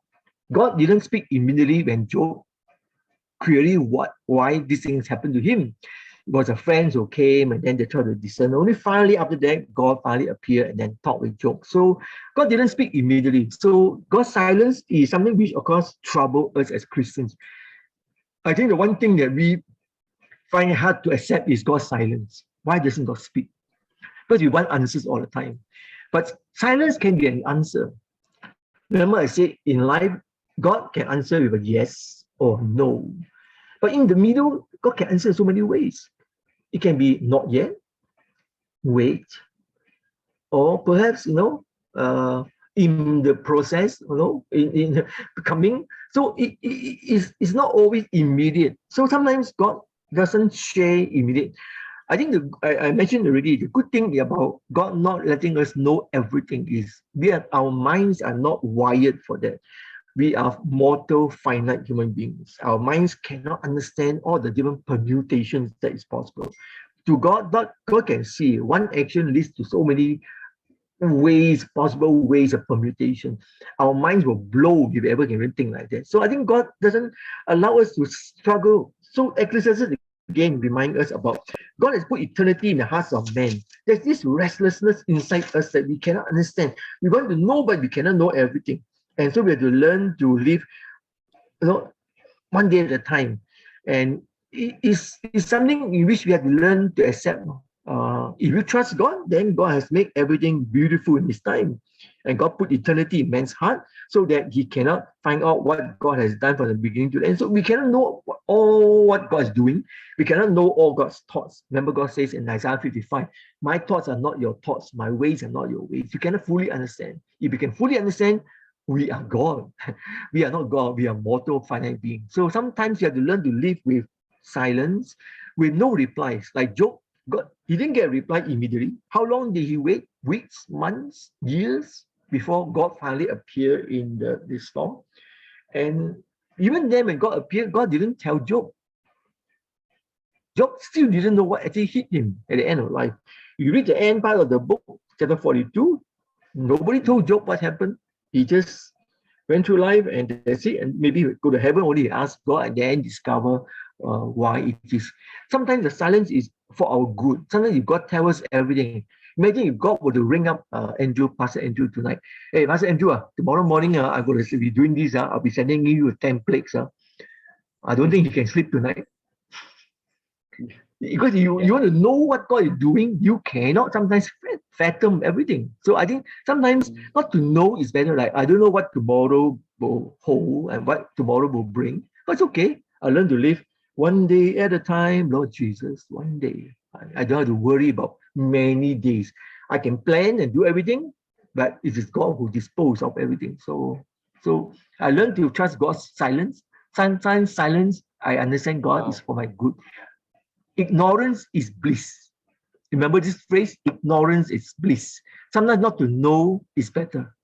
Speaker 2: God didn't speak immediately when Job queried why these things happened to him. It was a friend who came and then they tried to discern. Only finally after that, God finally appeared and then talked with Job. So God didn't speak immediately. So God's silence is something which, of course, troubles us as Christians. I think the one thing that we find it hard to accept is God's silence. Why doesn't God speak? Because we want answers all the time. But silence can be an answer. Remember I said in life, God can answer with a yes or no. But in the middle, God can answer in so many ways. It can be not yet, wait, or perhaps, in the process, in becoming. So it's not always immediate. So sometimes God doesn't share immediate. I think I mentioned already, the good thing about God not letting us know everything is our minds are not wired for that. We are mortal, finite human beings. Our minds cannot understand all the different permutations that is possible. To God, God can see one action leads to so many possible ways of permutation. Our minds will blow if we ever can even think like that. So I think God doesn't allow us to struggle. So Ecclesiastes again remind us about God has put eternity in the hearts of men. There's this restlessness inside us that we cannot understand. We want to know, but we cannot know everything. And so we have to learn to live, one day at a time. And it's something in which we have to learn to accept. If you trust God, then God has made everything beautiful in his time. And God put eternity in man's heart so that he cannot find out what God has done from the beginning to the end. So we cannot know all what God is doing. We cannot know all God's thoughts. Remember, God says in Isaiah 55, my thoughts are not your thoughts. My ways are not your ways. You cannot fully understand. If you can fully understand, we are God. We are not God. We are mortal, finite beings. So sometimes you have to learn to live with silence, with no replies. Like Job, God, he didn't get a reply immediately. How long did he wait? Weeks, months, years before God finally appeared in this storm. And even then, when God appeared, God didn't tell Job. Job still didn't know what actually hit him at the end of life. You read the end part of the book, chapter 42, nobody told Job what happened. He just went through life and that's it. And maybe go to heaven only, ask God, and then discover why it is. Sometimes the silence is for our good. Sometimes if God tells us everything. Imagine if God were to ring up Pastor Andrew tonight. Hey, Pastor Andrew, tomorrow morning I'm going to be doing this. I'll be sending you 10 plagues. I don't think you can sleep tonight. Because you want to know what God is doing, you cannot sometimes fathom everything. So I think sometimes not to know is better. Like, I don't know what tomorrow will hold and what tomorrow will bring. But it's okay. I learn to live One day at a time, Lord Jesus, one day. I don't have to worry about many days. I can plan and do everything, but it is God who disposes of everything. So I learned to trust God's silence. Sometimes silence, I understand God is for my good. Ignorance is bliss. Remember this phrase, ignorance is bliss. Sometimes not to know is better.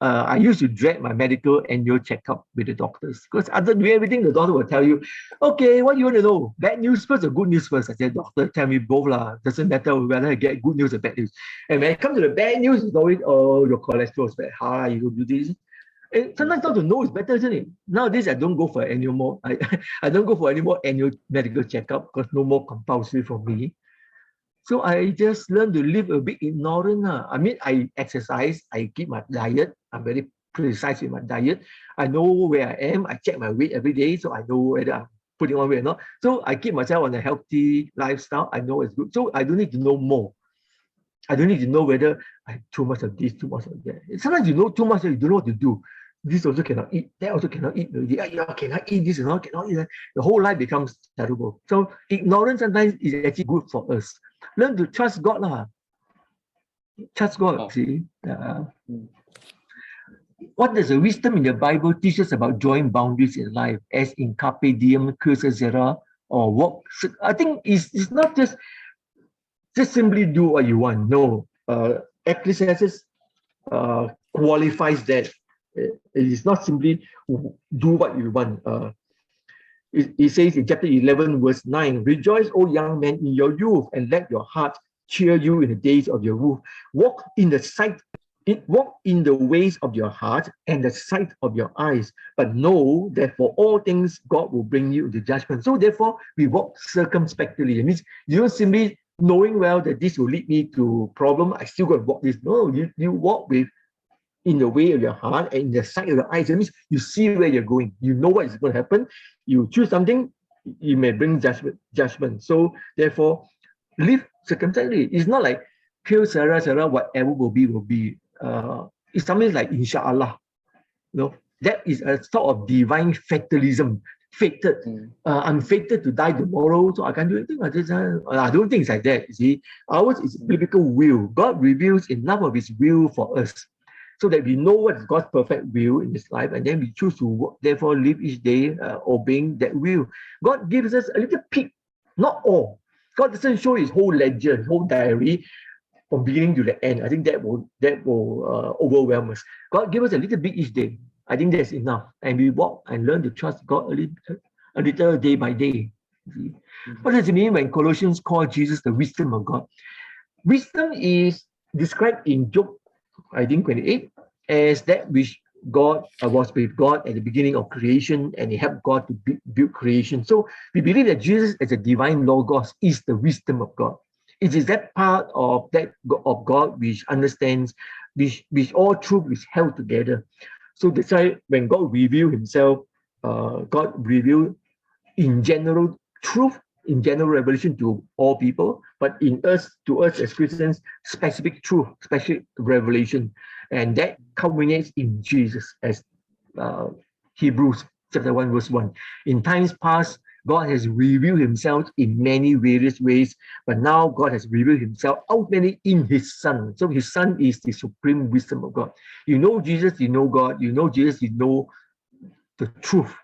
Speaker 2: I used to dread my medical annual checkup with the doctors because after doing everything, the doctor will tell you, okay, what do you want to know? Bad news first or good news first? I said, doctor, tell me both lah. Doesn't matter whether I get good news or bad news. And when it comes to the bad news, it's always, oh, your cholesterol is bad. Hi, you don't do this. And sometimes not to know is better, isn't it? Nowadays, I don't go for any more. I don't go for any more annual medical checkup because no more compulsory for me. So I just learned to live a bit ignorant. I mean, I exercise, I keep my diet. I'm very precise with my diet. I know where I am. I check my weight every day, so I know whether I'm putting on weight or not. So I keep myself on a healthy lifestyle. I know it's good. So I don't need to know more. I don't need to know whether I have too much of this, too much of that. Sometimes you know too much, you don't know what to do. This also cannot eat, that also cannot eat. Yeah, cannot eat this, cannot eat that. The whole life becomes terrible. So ignorance sometimes is actually good for us. Learn to trust God lah. Trust God, see. What does the wisdom in the Bible teach us about drawing boundaries in life, as in carpe diem, cursus zera, or walk? I think it's not just simply do what you want. No, Ecclesiastes qualifies that. It is not simply do what you want. It says in chapter 11, verse 9, rejoice, O young man, in your youth, and let your heart cheer you in the days of your youth. Walk in the ways of your heart and the sight of your eyes, but know that for all things God will bring you into judgment. So therefore, we walk circumspectly. It means you don't simply knowing well that this will lead me to problem. I still got to walk this. No, you walk with in the way of your heart and in the sight of your eyes. It means you see where you're going. You know what is going to happen. You choose something, you may bring judgment. So therefore, live circumspectly. It's not like kill Sarah, whatever will be. It's something like inshallah. That is a sort of divine fatalism. Fated. I'm fated to die tomorrow, so I can't do anything. I don't think it's like that. You see, ours is biblical will. God reveals enough of His will for us, so that we know what is God's perfect will in this life, and then we choose to therefore live each day obeying that will. God gives us a little peek, not all. God doesn't show His whole ledger, His whole diary from beginning to the end. I think that will overwhelm us. God gives us a little bit each day. I think that's enough, and we walk and learn to trust God a little day by day. What does it mean when Colossians call Jesus the wisdom of God? Wisdom is described in Job, I think 28, as that which God was with God at the beginning of creation, and He helped God to build creation. So we believe that Jesus as a divine Logos is the wisdom of God. It is that part of God which understands, which all truth is held together. So that's why when God revealed Himself, God revealed in general truth, in general revelation to all people, but to us as Christians, specific truth, specific revelation. And that culminates in Jesus, as Hebrews chapter 1, verse 1. In times past, God has revealed Himself in many various ways, but now God has revealed Himself ultimately in His Son. So His Son is the supreme wisdom of God. You know Jesus, you know God. You know Jesus, you know the truth.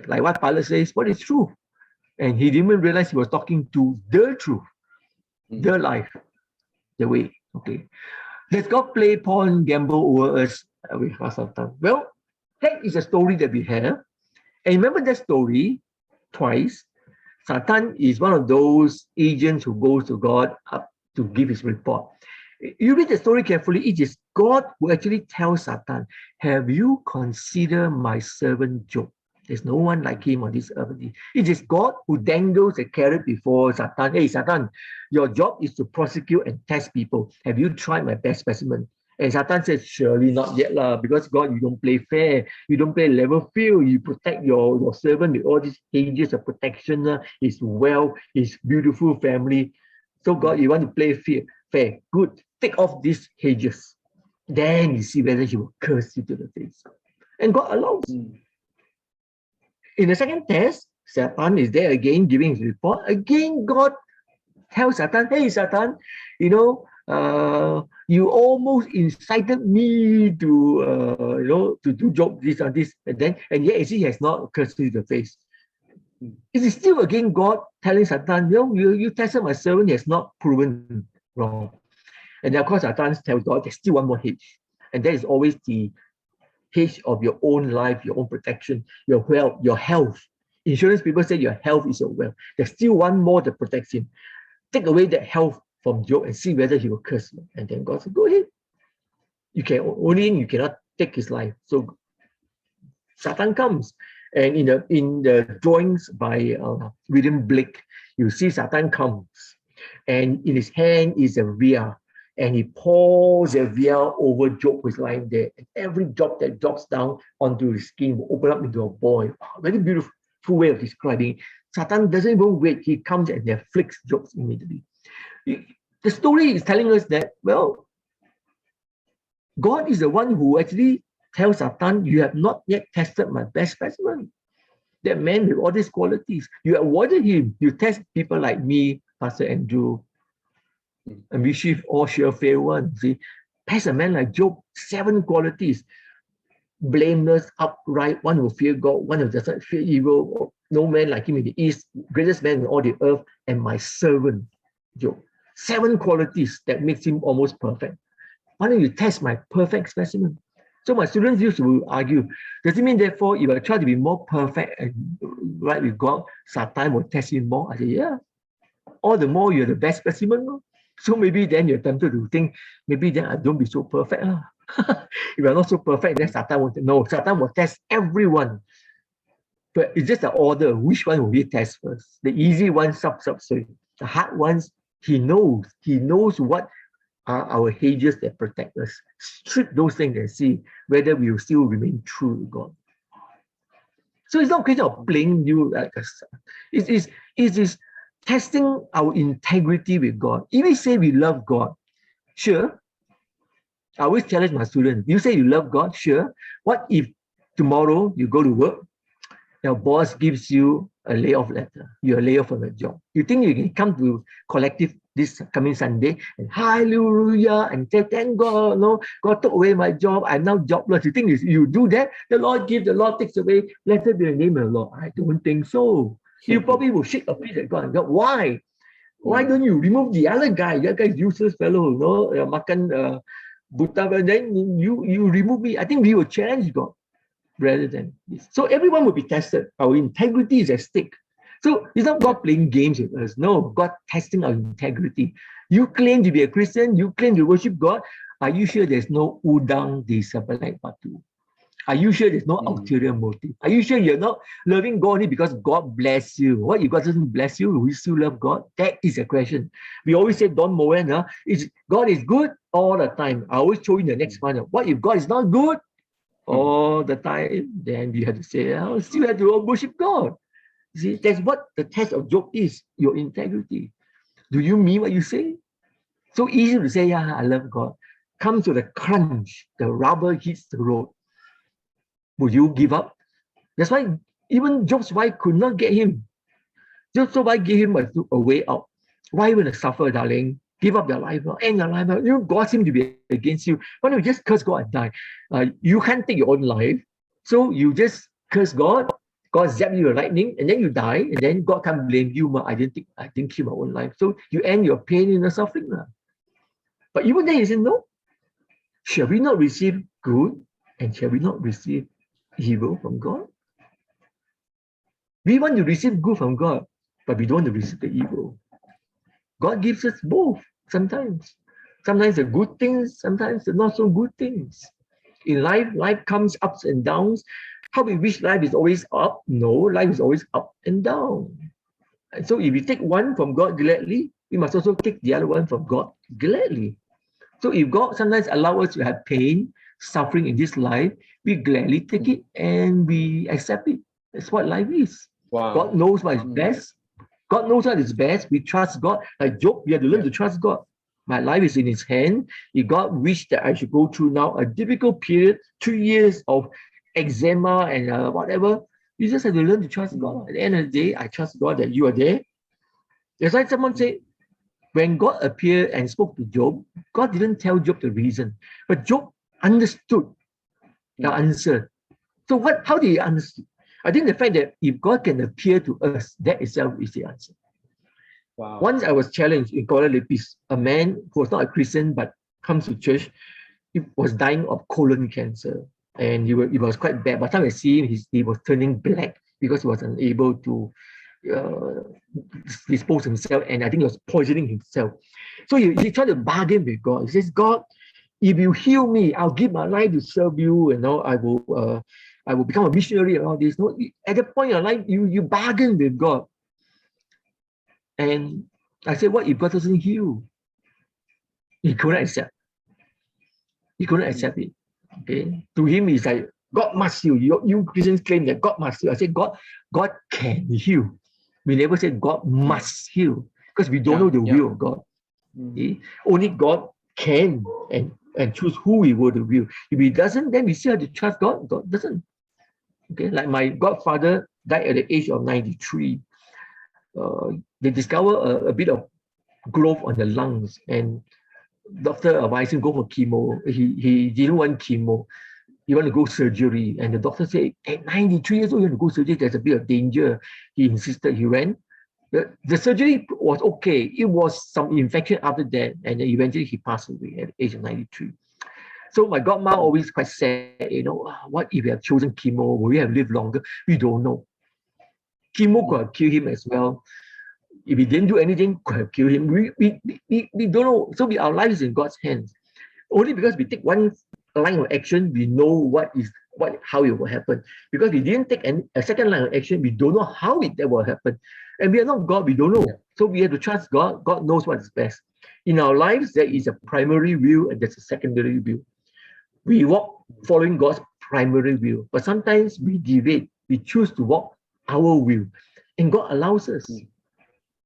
Speaker 2: Like what Pilate says, what is truth? And he didn't even realize he was talking to the truth, the life, the way. Okay. Does God play pawn gamble over us with Satan? Well, that is a story that we have. And remember that story twice. Satan is one of those agents who goes to God up to give his report. You read the story carefully, it is God who actually tells Satan, have you considered my servant Job? There's no one like him on this earth. It is God who dangles a carrot before Satan. Hey, Satan, your job is to prosecute and test people. Have you tried my best specimen? And Satan says, surely not yet, because God, you don't play fair. You don't play level field. You protect your servant with all these ages of protection, his wealth, his beautiful family. So God, you want to play fair. Good. Take off these hedges. Then you see whether he will curse you to the face. And God allows. In the second test, Satan is there again giving his report. Again, God tells Satan, hey, Satan, you know, you almost incited me to, you know, to do Job this and this, and yet he has not cursed you in the face. It is still again God telling Satan, you know, you tested my servant, he has not proven wrong. And then of course, Satan tells God, there's still one more hedge. And that is always the hedge of your own life, your own protection, your wealth, your health. Insurance people say your health is your wealth. There's still one more that protects him. Take away that health from Job and see whether he will curse you. And then God said, go ahead. You cannot take his life. So Satan comes. And in the drawings by William Blake, you see Satan comes. And in his hand is a vial. And he pours a vial over Job who is lying there. And every drop that drops down onto his skin will open up into a boil. Very beautiful way of describing it. Satan doesn't even wait. He comes and afflicts Job immediately. The story is telling us that, well, God is the one who actually tells Satan, you have not yet tested my best specimen. That man with all these qualities. You avoided him. You test people like me, Pastor Andrew, and we all share fair one. See, test a man like Job, 7 qualities. Blameless, upright, one who fear God, one who does not fear evil. No man like him in the east, greatest man in all the earth, and my servant, Job. 7 qualities that makes him almost perfect. Why don't you test my perfect specimen? So my students used to argue, does it mean therefore if I try to be more perfect and right with God, Satan will test you more? I say, yeah. All the more you're the best specimen. So maybe then you're tempted to think, maybe then I don't be so perfect. If I'm not so perfect, then Satan won't. No, Satan will test everyone. But it's just the order. Which one will he test first? The easy ones, sorry. The hard ones, he knows. He knows what are our hedges that protect us. Strip those things and see whether we will still remain true to God. So it's not a question of playing you like a son. It is testing our integrity with God. If we say we love God, sure. I always challenge my students. You say you love God, sure. What if tomorrow you go to work, your boss gives you a layoff letter, you're laid off from your job. You think you can come to collective this coming Sunday and hallelujah and say, thank God, no, God took away my job, I'm now jobless. You think you do that? The Lord gives, the Lord takes away. Blessed be the name of the Lord. I don't think so. You probably will shake a fist at God and go, why? Why don't you remove the other guy? That guy's useless fellow, you know, makan buta, then you remove me. I think we will challenge God rather than this. So everyone will be tested. Our integrity is at stake. So it's not God playing games with us. No, God testing our integrity. You claim to be a Christian. You claim to worship God. Are you sure there's no udang di sebelah batu? Are you sure there's no ulterior motive? Are you sure you're not loving God only because God bless you? What if God doesn't bless you? Will you still love God? That is a question. We always say, Don Moen, God is good all the time. I always show you the next one. What if God is not good all the time? Then you have to say, I still have to worship God. See, that's what the test of Job is, your integrity. Do you mean what you say? So easy to say, yeah, I love God. Come to the crunch, the rubber hits the road. Would you give up? That's why even Job's wife could not get him. Job's wife gave him a way out. Why you want to suffer, darling? Give up your life, end your life. You know, God seems to be against you. Why don't you just curse God and die? You can't take your own life. So you just curse God. God zapped you with lightning, and then you die, and then God can't blame you. I didn't kill my own life. So you end your pain in the suffering. But even then, he said, no. Shall we not receive good, and shall we not receive evil from God? We want to receive good from God, but we don't want to receive the evil. God gives us both sometimes. Sometimes the good things, sometimes the not so good things. In life comes ups and downs. How we wish life is always up? No, life is always up and down. And so if we take one from God gladly, we must also take the other one from God gladly. So if God sometimes allows us to have pain, suffering in this life, we gladly take it and we accept it. That's what life is. Wow. God knows what is best. God knows what is best. We trust God. Like Job, we have to learn to trust God. My life is in his hand. If God wished that I should go through now a difficult period, 2 years of eczema and whatever, You just have to learn to trust God. At the end of the day, I trust God that you are there. It's like someone said, when God appeared and spoke to Job, God didn't tell Job the reason, but Job understood the answer. So how did he understand? I think the fact that if God can appear to us, that itself is the answer.
Speaker 3: Wow.
Speaker 2: Once I was challenged in Kuala Lumpur, a man who was not a Christian but comes to church, he was dying of colon cancer. And it was quite bad. By the time I see him, he was turning black because he was unable to dispose himself. And I think he was poisoning himself. So he tried to bargain with God. He says, God, if you heal me, I'll give my life to serve you. And now I will become a missionary and all this. No, at the point in your life, you bargain with God. And I said, what if God doesn't heal? He couldn't accept. He couldn't accept it. Okay. To him, it's like, God must heal. You Christians claim that God must heal. I said, God can heal. We never said God must heal because we don't know the will of God. Okay? Only God can and choose who we will to will. If he doesn't, then we still have to trust God. God doesn't. Okay, like my godfather died at the age of 93. They discovered a bit of growth on the lungs, and doctor advised him go for chemo. He didn't want chemo. He wanted to go surgery, and the doctor said, at 93 years old, you want to go surgery. There's a bit of danger. He insisted. He ran. The surgery was okay. It was some infection after that, and then eventually he passed away at the age of 93. So my godma always quite sad, what if we have chosen chemo? Will we have lived longer? We don't know. Chemo could have killed him as well. If he didn't do anything, could have killed him. We don't know. So our life is in God's hands. Only because we take one line of action, we know how it will happen. Because we didn't take a second line of action, we don't know how that will happen. And we are not God, we don't know. So we have to trust God. God knows what is best. In our lives, there is a primary will and there's a secondary will. We walk following God's primary will, but sometimes we deviate. We choose to walk our will, and God allows us.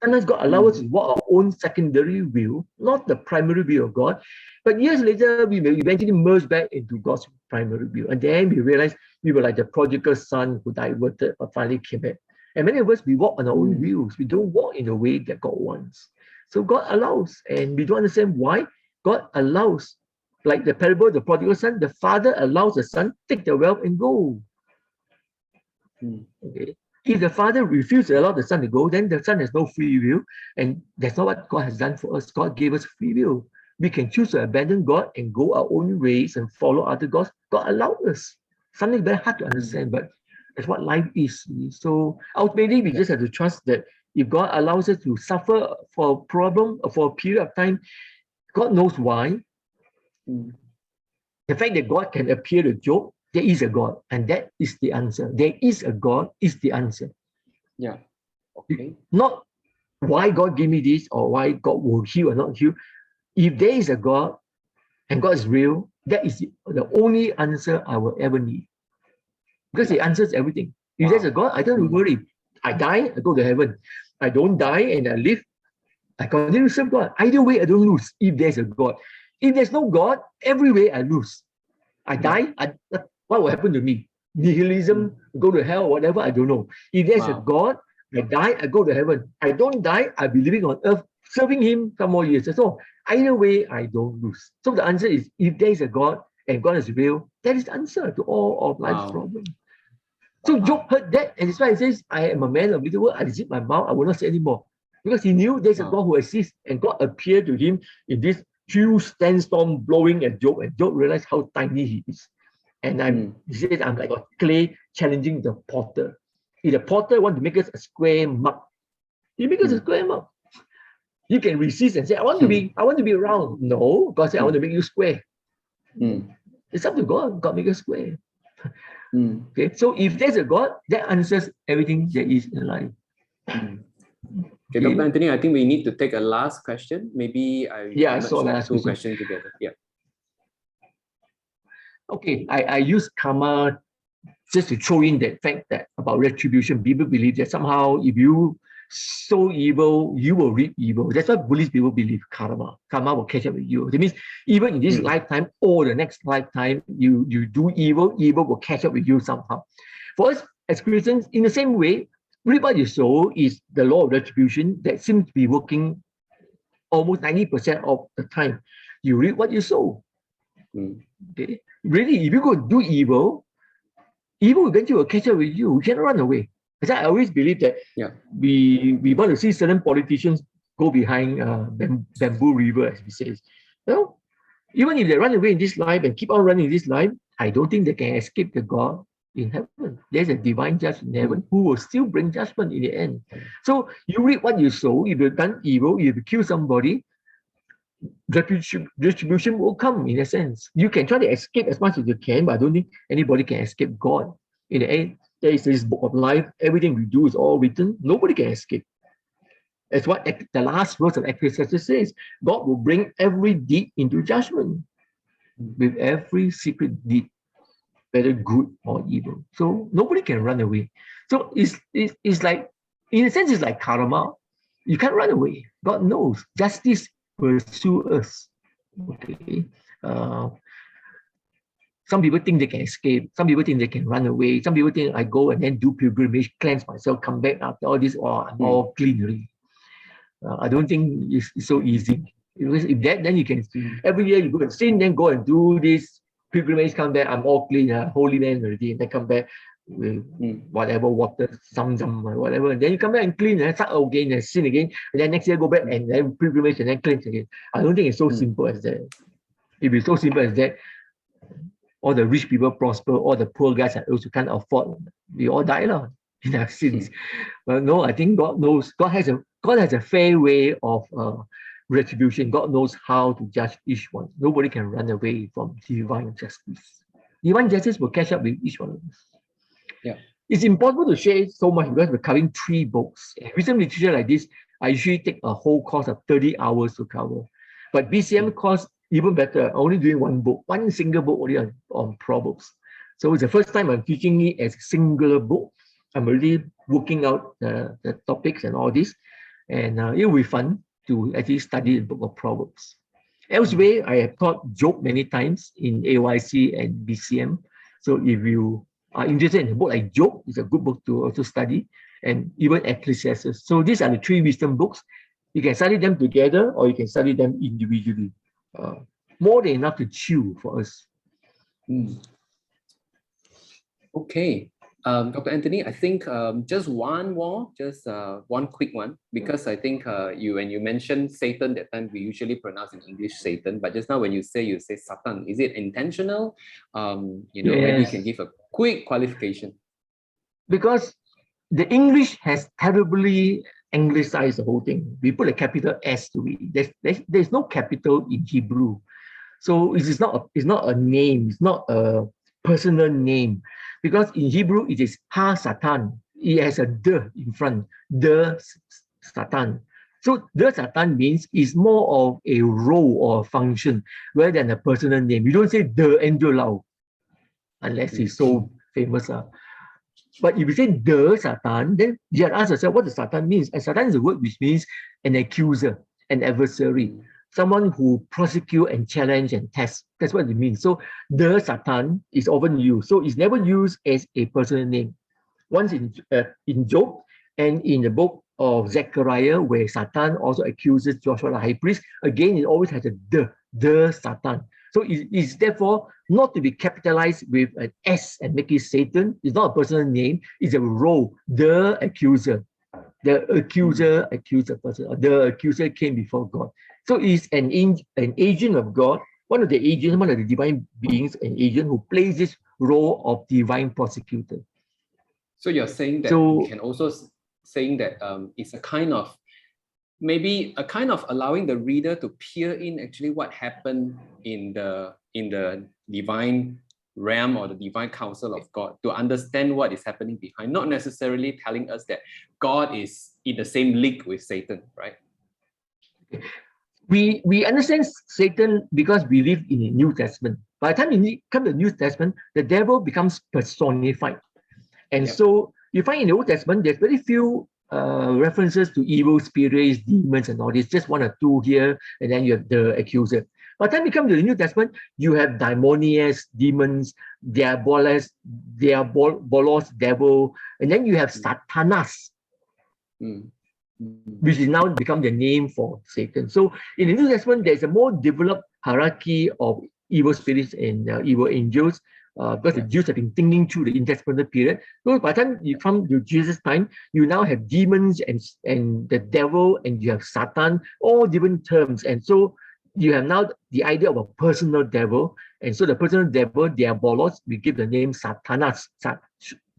Speaker 2: Sometimes God allows us to walk our own secondary will, not the primary will of God. But years later, we may eventually merge back into God's primary will. And then we realize we were like the prodigal son who diverted but finally came back. And many of us, we walk on our own wills. We don't walk in the way that God wants. So God allows, and we don't understand why. God allows. Like the parable of the prodigal son, the father allows the son take the wealth and go. Okay. If the father refuses to allow the son to go, then the son has no free will, and that's not what God has done for us. God gave us free will. We can choose to abandon God and go our own ways and follow other gods. God allowed us. Something very hard to understand, but that's what life is. So ultimately, we just have to trust that if God allows us to suffer for a problem or for a period of time, God knows why. The fact that God can appear to Job, there is a God, and that is the answer. There is a God is the answer.
Speaker 3: Yeah. Okay.
Speaker 2: Not why God gave me this or why God will heal or not heal. If there is a God and God is real, that is the only answer I will ever need. Because He answers everything. If there's a God, I don't worry. I die, I go to heaven. I don't die and I live, I continue to serve God. Either way, I don't lose if there's a God. If there's no God, every way I lose. I die, what will happen to me? Nihilism, go to hell, whatever, I don't know. If there's a God, I die, I go to heaven. I don't die, I'll be living on earth, serving Him some more years. So either way, I don't lose. So the answer is, if there is a God and God is real, that is the answer to all of life's problems. So Job heard that, and that's why he says, I am a man of little word, I zip my mouth, I will not say anymore. Because he knew there's a God who exists, and God appeared to him in this huge sandstorm blowing at Job, and Job realized how tiny he is. And he said, I'm like a clay challenging the potter. If the potter wants to make us a square mug, he makes us a square mug. You can resist and say, I want to be round. No, God said, I want to make you square. It's up to God. God make us square. Okay, so if there's a God, that answers everything there is in life.
Speaker 3: Okay, Dr. Anthony, I think we need to take a last question. Maybe I
Speaker 2: saw last
Speaker 3: two questions together. Yeah.
Speaker 2: Okay, I use karma just to throw in that fact that about retribution. People believe that somehow if you sow evil, you will reap evil. That's why Buddhist people believe karma. Karma will catch up with you. That means even in this lifetime or the next lifetime, you do evil, evil will catch up with you somehow. For us as Christians, in the same way, reap what you sow is the law of retribution that seems to be working almost 90% of the time. You reap what you sow. Okay? Really, if you go do evil, evil eventually will catch up with you. You cannot run away. As I always believe that we want to see certain politicians go behind bamboo river, as we say. Well, even if they run away in this life and keep on running in this life, I don't think they can escape the God in heaven. There's a divine judge in heaven who will still bring judgment in the end. So you reap what you sow. If you've done evil, if you kill somebody, distribution will come in a sense. You can try to escape as much as you can, but I don't think anybody can escape God. In the end, there is this book of life. Everything we do is all written. Nobody can escape. That's what the last verse of Ecclesiastes says. God will bring every deed into judgment with every secret deed, whether good or evil. So nobody can run away. So it's like, in a sense, it's like karma. You can't run away. God knows. Justice pursue us. Okay. Some people think they can escape. Some people think they can run away. Some people think I go and then do pilgrimage, cleanse myself, come back after all this, or I'm all clean already. I don't think it's so easy. Because if that, then you can every year you go and sin, then go and do this pilgrimage, come back, I'm all clean, holy man already, and then come back with whatever water, some whatever, and then you come back and clean, and start again and sin again, and then next year go back and then pilgrimage and then cleanse again. I don't think it's so simple as that. If it's so simple as that, all the rich people prosper, all the poor guys are also can't afford, we all die in our sins. But no, I think God knows. God has a fair way of retribution. God knows how to judge each one. Nobody can run away from divine justice. Divine justice will catch up with each one of us.
Speaker 3: Yeah,
Speaker 2: it's impossible to share so much because we're covering 3 books. Recent literature like this, I usually take a whole course of 30 hours to cover. But BCM course even better. Only doing one book, one single book only on Proverbs. So it's the first time I'm teaching it as a singular book. I'm already working out the topics and all this, and it will be fun to actually study the book of Proverbs. Elsewhere, I have taught Job many times in AYC and BCM. So if you are interested in a book like Job, it's a good book to also study, and even Ecclesiastes. So these are the 3 wisdom books. You can study them together or you can study them individually. More than enough to chew for us.
Speaker 3: Okay. Dr. Anthony, I think just one more, one quick one, because I think when you mentioned Satan, that time we usually pronounce in English Satan, but just now when you say Satan, is it intentional? Maybe you can give a quick qualification.
Speaker 2: Because the English has terribly anglicized the whole thing. We put a capital S to it. There's no capital in Hebrew. So it's not a name, it's not a personal name. Because in Hebrew, it is Ha-Satan. It has a the in front, the Satan. So the Satan means it's more of a role or a function rather than a personal name. You don't say the Andrew Lau, unless he's so famous. But if you say the Satan, then you have to ask yourself what the Satan means. And Satan is a word which means an accuser, an adversary, someone who prosecute and challenge and test. That's what it means. So the Satan is often used. So it's never used as a personal name. Once in Job and in the book of Zechariah, where Satan also accuses Joshua the high priest, again, it always has a the Satan. So it is therefore not to be capitalized with an S and make it Satan. It's not a personal name. It's a role, the accuser. The accuser accused a person. The accuser came before God. So it's an agent of God, one of the agents, one of the divine beings, an agent who plays this role of divine prosecutor.
Speaker 3: So you're saying that we can also saying that it's a kind of allowing the reader to peer in actually what happened in the divine realm or the divine counsel of God, to understand what is happening behind, not necessarily telling us that God is in the same league with Satan, right?
Speaker 2: We understand Satan because we live in the New Testament. By the time you come to the New Testament, the devil becomes personified. And so you find in the Old Testament, there's very few references to evil spirits, demons, and all this, just 1 or 2 here, and then you have the accuser. By the time you come to the New Testament, you have demoniacs, demons, diabolos, devil, and then you have Satanas, which is now become the name for Satan. So in the New Testament, there's a more developed hierarchy of evil spirits and evil angels, because the Jews have been thinking through the intertestamental period. So by the time you come to Jesus' time, you now have demons and the devil, and you have Satan, all different terms. And so you have now the idea of a personal devil. And so the personal devil, diabolos, we give the name Satanas,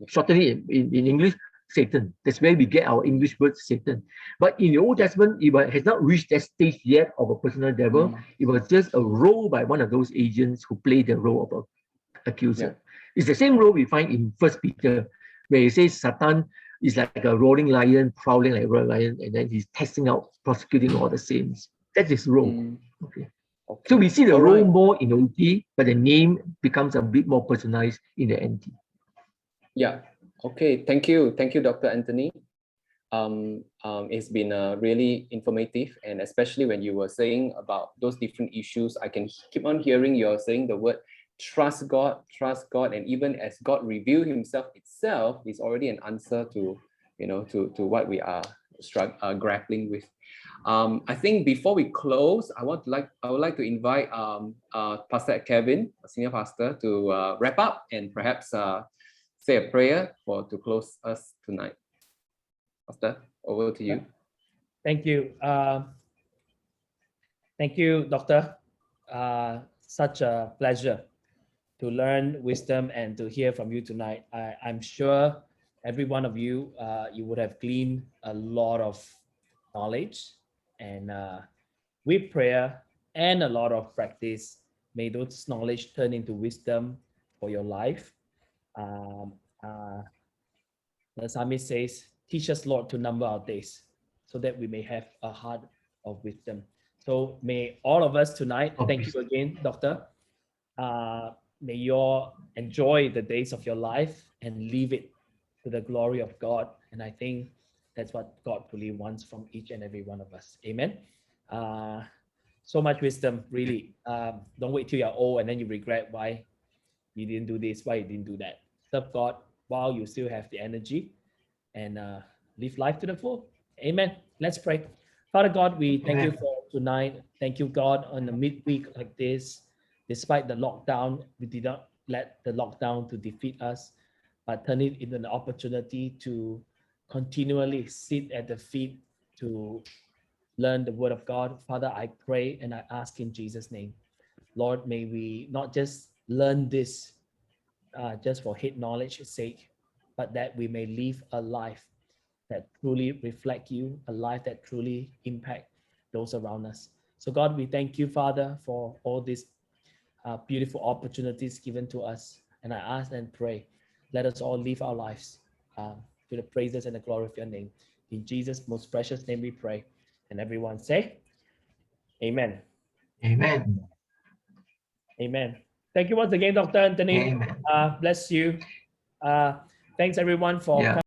Speaker 2: shortening in English, Satan. That's where we get our English word Satan. But in the Old Testament, it has not reached that stage yet of a personal devil. It was just a role by one of those agents who played the role of an accuser. It's the same role we find in First Peter, where it says Satan is like a roaring lion, prowling like a roaring lion, and then he's testing out, prosecuting all the saints. That's his role. Okay. So we see the role more in OT, but the name becomes a bit more personalized in the NT.
Speaker 3: Yeah. Okay. Thank you, Dr. Anthony. It's been really informative, and especially when you were saying about those different issues, I can keep on hearing you're saying the word trust God, and even as God revealed Himself itself is already an answer to to what we are grappling with. I think before we close, I would like to invite Pastor Kevin, Senior Pastor, to wrap up and perhaps say a prayer to close us tonight. Pastor, over to you.
Speaker 4: Thank you. Thank you, Doctor. Such a pleasure to learn wisdom and to hear from you tonight. I'm sure every one of you, you would have gleaned a lot of knowledge, and with prayer and a lot of practice, may those knowledge turn into wisdom for your life. The psalmist says, teach us, Lord, to number our days so that we may have a heart of wisdom. So may all of us tonight, thank you again, Doctor. May you all enjoy the days of your life and leave it to the glory of God. And I think that's what God really wants from each and every one of us. Amen. So much wisdom, really. Don't wait till you're old and then you regret why you didn't do this, why you didn't do that. Serve God while you still have the energy, and live life to the full. Amen. Let's pray. Father God, we thank you for tonight. Thank you, God, on a midweek like this. Despite the lockdown, we did not let the lockdown to defeat us, but turn it into an opportunity to continually sit at the feet to learn the word of God. Father, I pray and I ask in Jesus' name, Lord, may we not just learn this just for head knowledge's sake, but that we may live a life that truly reflect you, a life that truly impact those around us. So God, we thank you, Father, for all these beautiful opportunities given to us. And I ask and pray, let us all live our lives to the praises and the glory of your name. In Jesus' most precious name we pray. And everyone say, Amen.
Speaker 2: Amen.
Speaker 4: Amen. Thank you once again, Dr. Anthony.
Speaker 2: Amen.
Speaker 4: Bless you. Thanks everyone for coming.